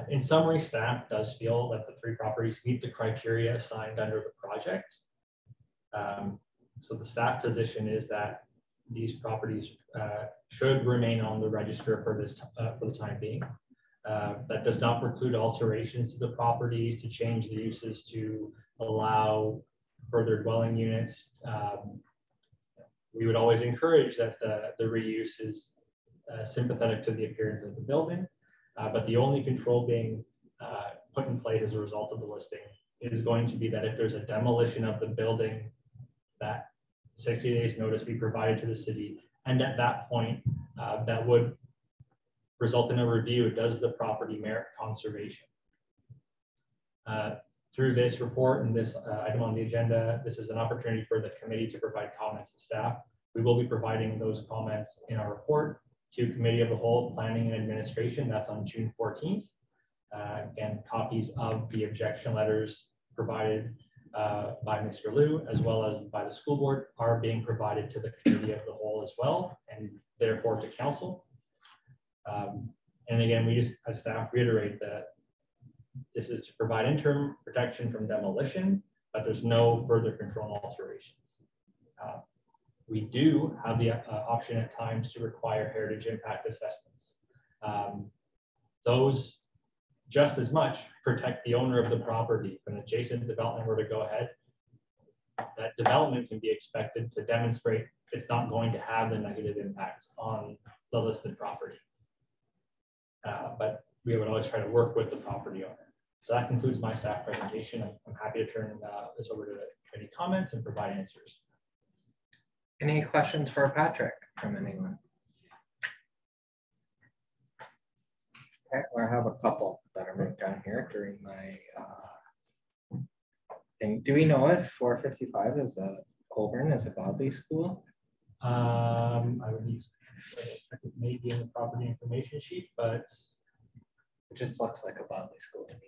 In summary, staff does feel that the 3 properties meet the criteria assigned under the project. So the staff position is that these properties should remain on the register for the time being. That does not preclude alterations to the properties, to change the uses, to allow further dwelling units. We would always encourage that the reuse is sympathetic to the appearance of the building, but the only control being put in place as a result of the listing is going to be that if there's a demolition of the building that 60 days notice be provided to the city. And at that point, that would result in a review. Does the property merit conservation? Through this report and this item on the agenda, this is an opportunity for the committee to provide comments to staff. We will be providing those comments in our report to Committee of the Whole, Planning and Administration. That's on June 14th. Again, copies of the objection letters provided by Mr. Liu, as well as by the school board, are being provided to the Committee of the Whole as well, and therefore to council. And again, we just, as staff, reiterate that this is to provide interim protection from demolition, but there's no further control and alterations. We do have the option at times to require heritage impact assessments. Those just as much protect the owner of the property. If an adjacent development were to go ahead, that development can be expected to demonstrate it's not going to have the negative impacts on the listed property. But we would always try to work with the property owner. So that concludes my staff presentation. I'm happy to turn this over to the committee comments and provide answers. Any questions for Patrick from anyone? Okay, well, I have a couple that are written down here during my thing. Do we know if 455 is a Coburn is a godly school? I would need to check it maybe in the property information sheet, but it just looks like a godly school to me.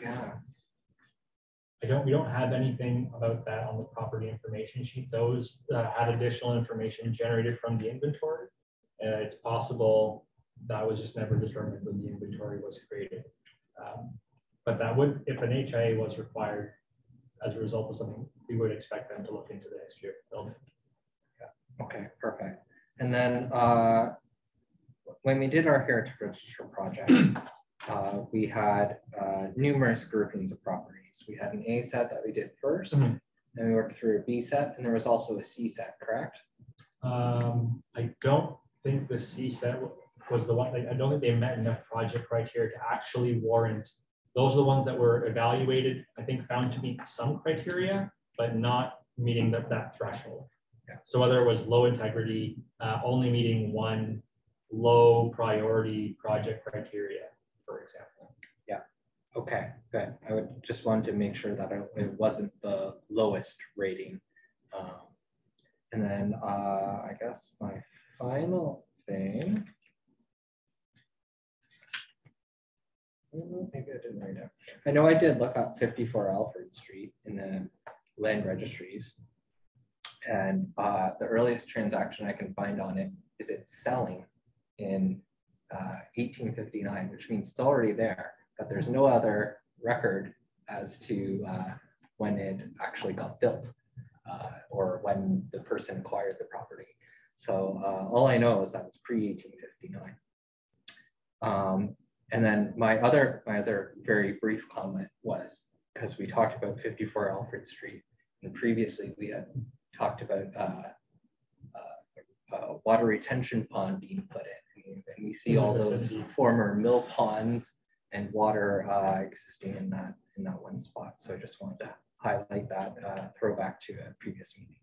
Yeah. We don't have anything about that on the property information sheet. Those had additional information generated from the inventory. It's possible that was just never determined when the inventory was created. But that would, if an HIA was required as a result of something, we would expect them to look into the history of the building. Yeah. Okay, perfect. And then when we did our heritage register project, we had numerous groupings of properties. We had an A set that we did first, and we worked through a B set, and there was also a C set, correct? I don't think the C set was the one. I don't think they met enough project criteria to actually warrant. Those are the ones that were evaluated, I think, found to meet some criteria, but not meeting that threshold. Yeah. So whether it was low integrity, only meeting one low priority project criteria, for example. Yeah. Okay, good. I would just want to make sure that it wasn't the lowest rating. And then I guess my final thing. Maybe I didn't write it. I know I did look up 54 Alfred Street in the land registries. And the earliest transaction I can find on it is it's selling in 1859, which means it's already there, but there's no other record as to when it actually got built or when the person acquired the property. So all I know is that it's pre-1859. And then my other very brief comment was, because we talked about 54 Alfred Street, and previously we had talked about water retention pond being put in, and we see all those former mill ponds and water existing in that one spot. So I just wanted to highlight that, throwback to a previous meeting.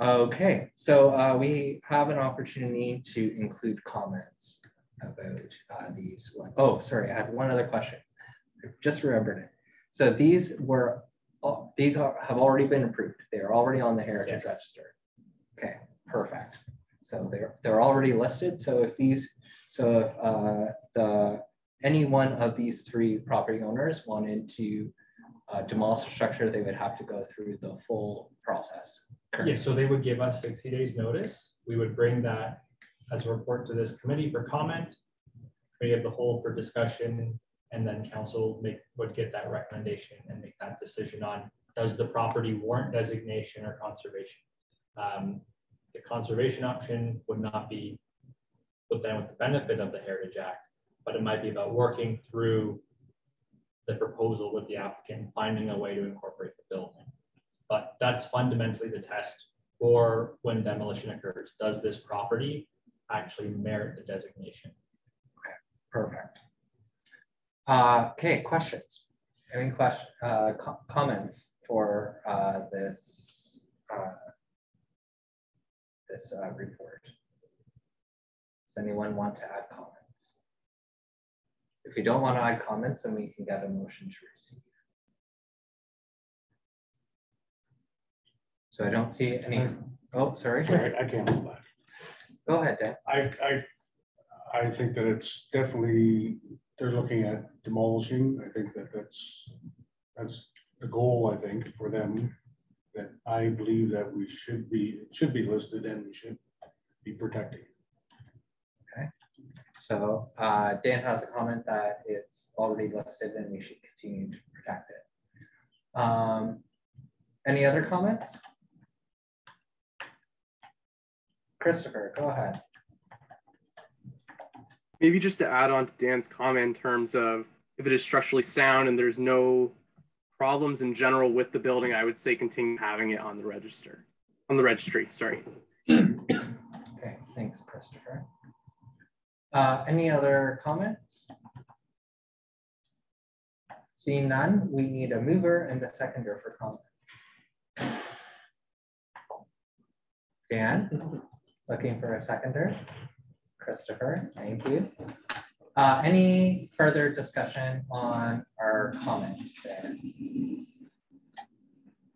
Okay, so we have an opportunity to include comments about these. Oh, sorry, I had one other question. I just remembered it. So these have already been approved. They are already on the heritage register. Okay, perfect. So they're already listed. So if any one of these three property owners wanted to demolish the structure, they would have to go through the full process. Yes, so they would give us 60 days notice. We would bring that as a report to this committee for comment, committee of the whole for discussion, and then council would get that recommendation and make that decision on, does the property warrant designation or conservation? The conservation option would not be put down with the benefit of the Heritage Act, but it might be about working through the proposal with the applicant, finding a way to incorporate the building. But that's fundamentally the test for when demolition occurs. Does this property actually merit the designation? Okay, perfect. Okay, questions? Any comments for this report? Does anyone want to add comments? If you don't want to add comments, then we can get a motion to receive. So I don't see any. Oh, sorry. Sorry, I can't move that. Go ahead, Dan. I think that it's definitely, they're looking at demolishing. I think that that's the goal, I think, for them, that I believe that we should be listed and we should be protecting. Okay. So Dan has a comment that it's already listed and we should continue to protect it. Any other comments? Christopher, go ahead. Maybe just to add on to Dan's comment in terms of if it is structurally sound and there's no problems in general with the building, I would say continue having it on the registry, sorry. Okay, thanks, Christopher. Any other comments? Seeing none, we need a mover and a seconder for comment. Dan, looking for a seconder. Christopher, thank you. Any further discussion on our comment there?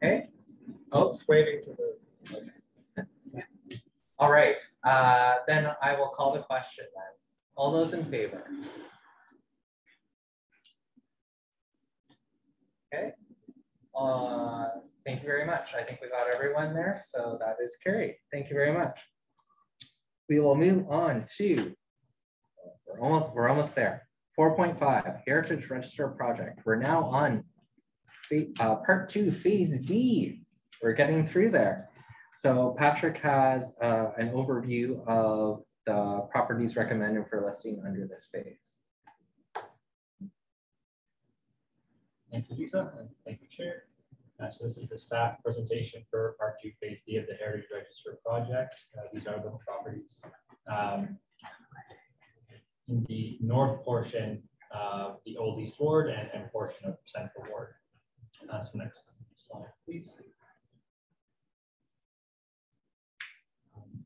Okay. Oh, waving to the. Okay. All right. Then I will call the question then. All those in favor? Okay. Thank you very much. I think we got everyone there, so that is carried. Thank you very much. We will move on to, we're almost there. 4.5, Heritage Register Project. We're now on part 2, phase D. We're getting through there. So Patrick has an overview of the properties recommended for listing under this phase. Thank you, Lisa, and thank you, Chair. So this is the staff presentation for Part 2, Phase D of the Heritage Register project. These are the properties. In the north portion of the Old East Ward and portion of Central Ward. So next slide, please.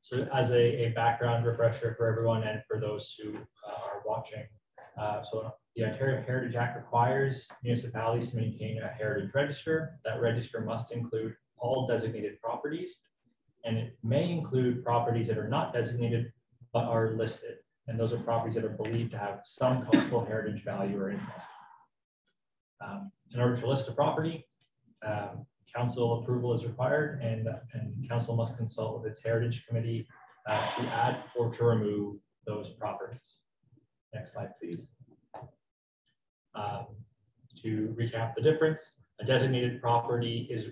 So as a background refresher for everyone and for those who are watching, so the Ontario Heritage Act requires municipalities to maintain a heritage register. That register must include all designated properties, and it may include properties that are not designated but are listed. And those are properties that are believed to have some cultural heritage value or interest. In order to list a property, council approval is required, and council must consult with its heritage committee to add or to remove those properties. Next slide, please. To recap the difference, a designated property is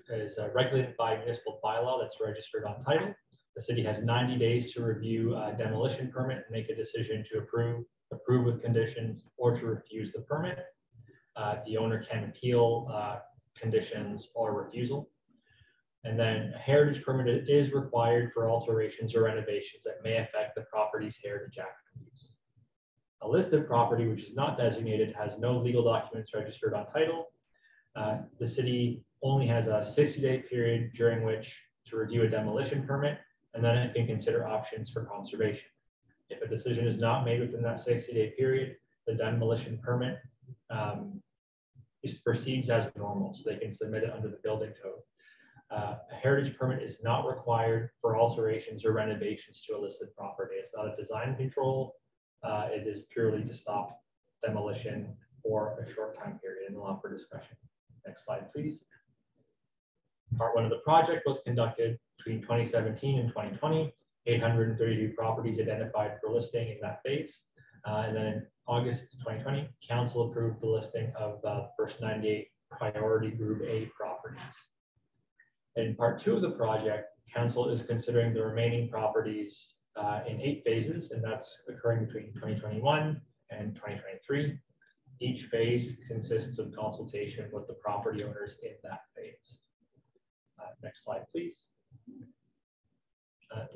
regulated by municipal bylaw that's registered on title. The city has 90 days to review a demolition permit and make a decision to approve with conditions, or to refuse the permit. The owner can appeal conditions or refusal. And then a heritage permit is required for alterations or renovations that may affect the property's heritage attributes. A listed property which is not designated has no legal documents registered on title. The city only has a 60-day period during which to review a demolition permit, and then it can consider options for conservation. If a decision is not made within that 60-day period, the demolition permit proceeds as normal, so they can submit it under the building code. A heritage permit is not required for alterations or renovations to a listed property. It's not a design control. It is purely to stop demolition for a short time period and allow for discussion. Next slide, please. Part 1 of the project was conducted between 2017 and 2020. 832 properties identified for listing in that phase. And then in August 2020, council approved the listing of the first 98 priority group A properties. In part 2 of the project, council is considering the remaining properties in 8 phases, and that's occurring between 2021 and 2023. Each phase consists of consultation with the property owners in that phase. Next slide, please.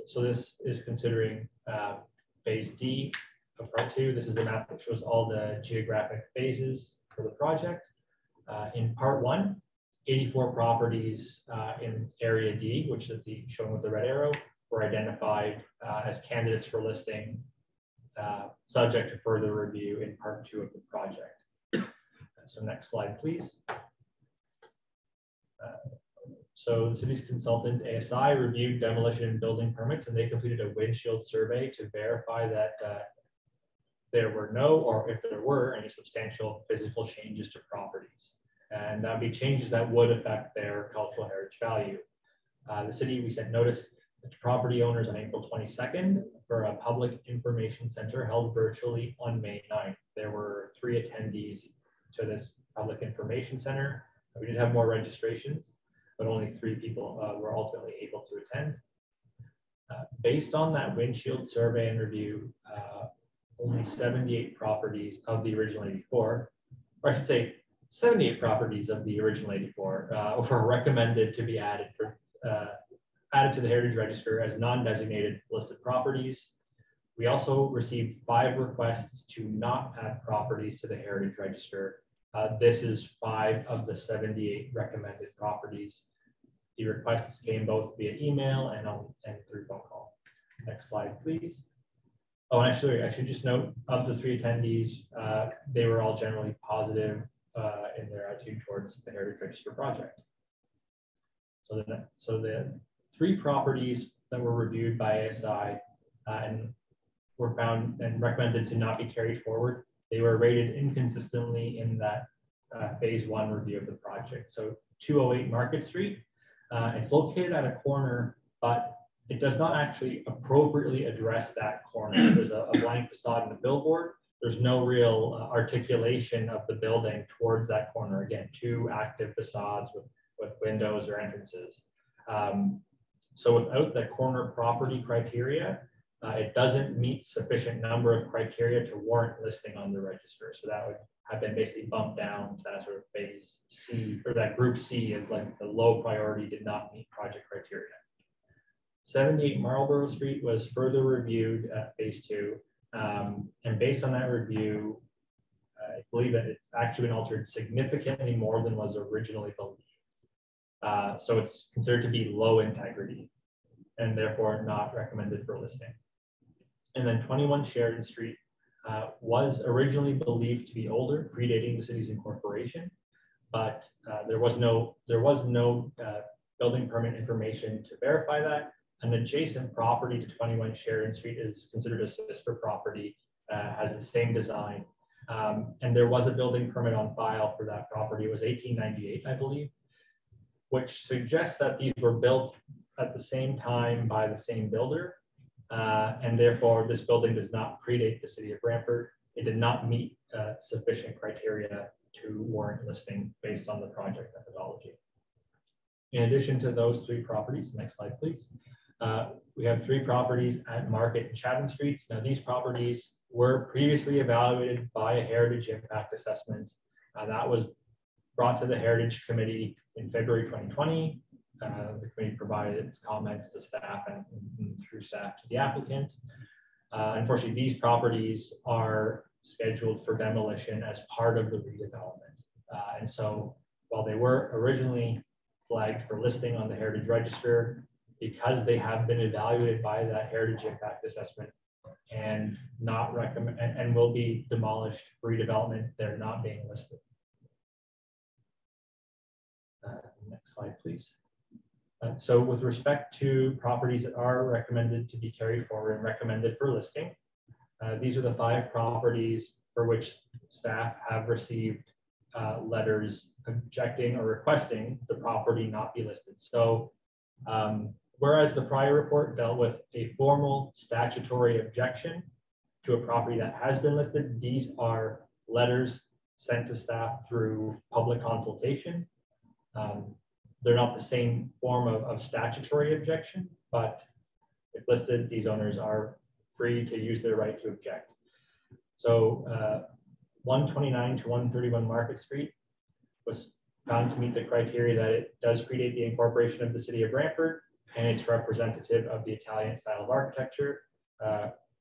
So this is considering phase D of part 2. This is the map that shows all the geographic phases for the project. In part 1, 84 properties in area D, which is shown with the red arrow, were identified as candidates for listing, subject to further review in part 2 of the project. So next slide, please. So the city's consultant, ASI, reviewed demolition and building permits, and they completed a windshield survey to verify that there were no, or if there were, any substantial physical changes to properties. And that would be changes that would affect their cultural heritage value. The city, we sent notice to property owners on April 22nd for a public information center held virtually on May 9th. There were 3 attendees to this public information center. We did have more registrations, but only 3 people were ultimately able to attend. Based on that windshield survey and review, only 78 properties of the original 84, or I should say 78 properties of the original 84 were recommended to be added to the Heritage Register as non-designated listed properties. We also received 5 requests to not add properties to the Heritage Register. This is 5 of the 78 recommended properties. The requests came both via email and through phone call. Next slide, please. Oh, and actually, I should just note, of the 3 attendees, they were all generally positive in their attitude towards the Heritage Register project. So the 3 properties that were reviewed by ASI and were found and recommended to not be carried forward, they were rated inconsistently in that phase 1 review of the project. So 208 Market Street, it's located at a corner, but it does not actually appropriately address that corner. There's a blank facade and a billboard. There's no real articulation of the building towards that corner. Again, 2 active facades with windows or entrances. So without the corner property criteria, it doesn't meet sufficient number of criteria to warrant listing on the register. So that would have been basically bumped down to that sort of phase C, or that group C of like the low priority did not meet project criteria. 78 Marlborough Street was further reviewed at phase 2. And based on that review, I believe that it's actually been altered significantly more than was originally believed. So it's considered to be low integrity and therefore not recommended for listing. And then 21 Sheridan Street was originally believed to be older, predating the city's incorporation, but there was no building permit information to verify that. An adjacent property to 21 Sheridan Street is considered a sister property, has the same design. And there was a building permit on file for that property. It was 1898, I believe, which suggests that these were built at the same time by the same builder. And therefore, this building does not predate the city of Brantford. It did not meet sufficient criteria to warrant listing based on the project methodology. In addition to those 3 properties, next slide, please. We have 3 properties at Market and Chapman Streets. Now, these properties were previously evaluated by a heritage impact assessment. That was brought to the Heritage Committee in February 2020. The committee provided its comments to staff and through staff to the applicant. Unfortunately, these properties are scheduled for demolition as part of the redevelopment. And so while they were originally flagged for listing on the Heritage Register, because they have been evaluated by that Heritage Impact Assessment and not recommend and will be demolished for redevelopment, they're not being listed. Next slide, please. So with respect to properties that are recommended to be carried forward and recommended for listing, these are the 5 properties for which staff have received letters objecting or requesting the property not be listed. So whereas the prior report dealt with a formal statutory objection to a property that has been listed, these are letters sent to staff through public consultation. They're not the same form of statutory objection, but if listed, these owners are free to use their right to object. So 129 to 131 Market Street was found to meet the criteria that it does predate the incorporation of the city of Brantford and it's representative of the Italian style of architecture.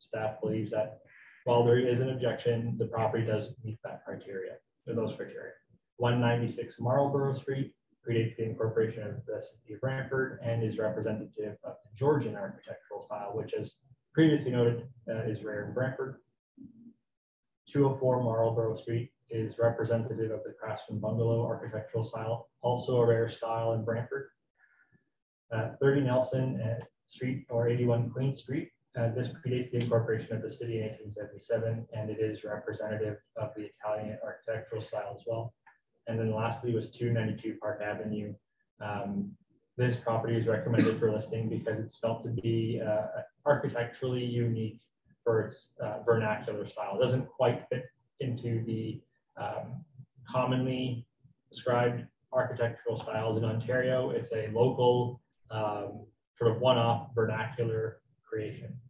Staff believes that while there is an objection, the property does meet that criteria, or those criteria. 196 Marlborough Street predates the incorporation of the city of Brantford and is representative of the Georgian architectural style, which, as previously noted, is rare in Brantford. 204 Marlborough Street is representative of the Craftsman bungalow architectural style, also a rare style in Brantford. 30 Nelson Street or 81 Queen Street. This predates the incorporation of the city in 1877, and it is representative of the Italian architectural style as well. And then lastly was 292 Park Avenue. This property is recommended for listing because it's felt to be architecturally unique for its vernacular style. It doesn't quite fit into the commonly described architectural styles in Ontario. It's a local sort of one-off vernacular creation.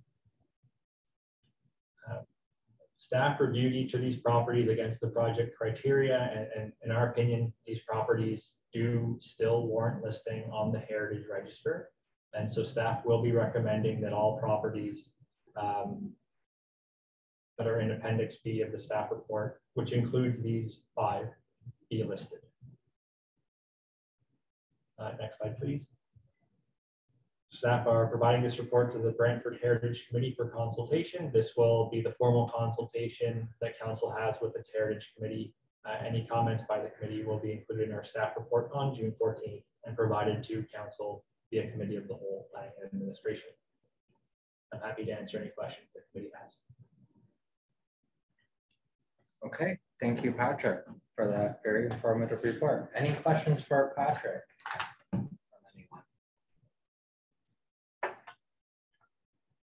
Staff reviewed each of these properties against the project criteria, and in our opinion, these properties do still warrant listing on the Heritage Register. And so staff will be recommending that all properties that are in Appendix B of the staff report, which includes these 5, be listed. Next slide, please. Staff are providing this report to the Brantford Heritage Committee for consultation. This will be the formal consultation that Council has with its Heritage Committee. Any comments by the committee will be included in our staff report on June 14th and provided to Council via Committee of the Whole, Planning and Administration. I'm happy to answer any questions the committee has. Okay, thank you, Patrick, for that very informative report. Any questions for Patrick?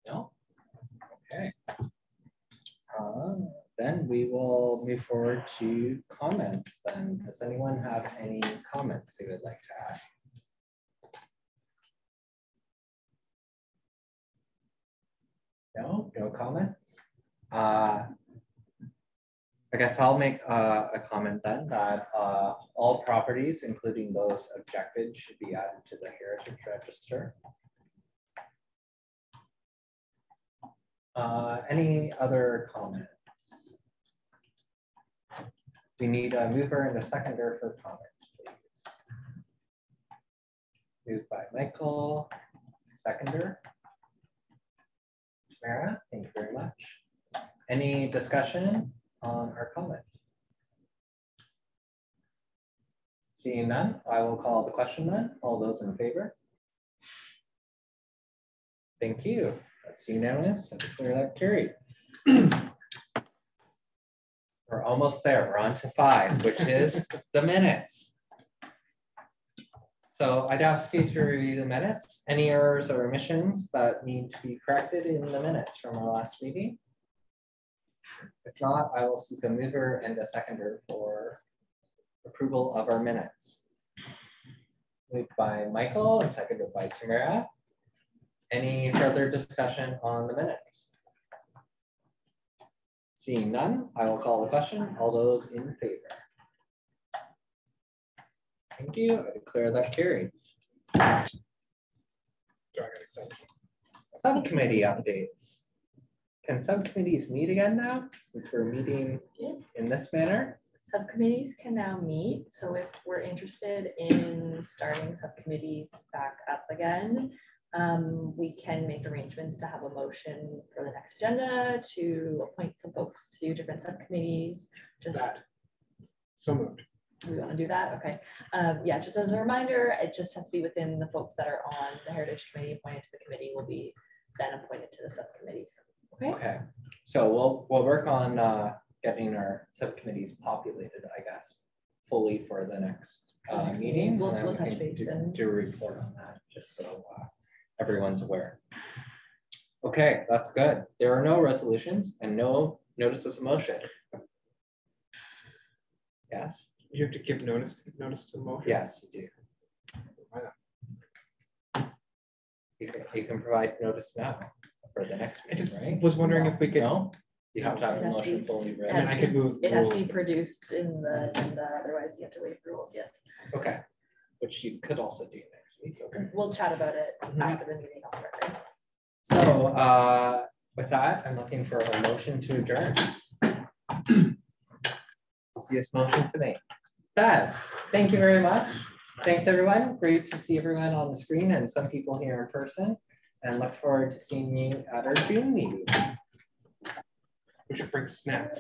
No? Okay. Then we will move forward to comments. Then, does anyone have any comments they would like to add? No, no comments. I guess I'll make a comment then that all properties, including those objected, should be added to the Heritage Register. Any other comments? We need a mover and a seconder for comments, please. Moved by Michael, seconder. Tamara, thank you very much. Any discussion on our comment? Seeing none, I will call the question then. All those in favor? Thank you. That's unanimous. I declare that carried. We're almost there. We're on to 5, which is the minutes. So I'd ask you to review the minutes. Any errors or omissions that need to be corrected in the minutes from our last meeting? If not, I will seek a mover and a seconder for approval of our minutes. Moved by Michael and seconded by Tamara. Any further discussion on the minutes? Seeing none, I will call the question. All those in favor? Thank you. I declare that carried. Subcommittee updates. Can subcommittees meet again now, since we're meeting in this manner? Subcommittees can now meet. So if we're interested in starting subcommittees back up again, we can make arrangements to have a motion for the next agenda to appoint some folks to different subcommittees. Just that. So moved. We want to do that? Okay. Yeah, just as a reminder, it just has to be within the folks that are on the Heritage Committee appointed to the committee will be then appointed to the subcommittees. Okay. Okay. So we'll work on getting our subcommittees populated, I guess, fully for the next meeting. We'll touch base and do a report on that, just so everyone's aware. Okay, that's good. There are no resolutions and no notices of motion. Yes. You have to give notice to the motion. Yes, you do. Why not? You can provide notice now for the next meeting, I just right? was wondering if we could. No? You have to have a motion fully ready. And I could move. It has to be produced in the agenda, otherwise you have to waive rules. Yes. Okay. which you could also do next week. Okay. We'll chat about it after the meeting on record. So with that, I'm looking for a motion to adjourn. Easiest motion to make. Bev, thank you very much. Thanks everyone. Great to see everyone on the screen and some people here in person, and look forward to seeing you at our June meeting. We should bring snacks.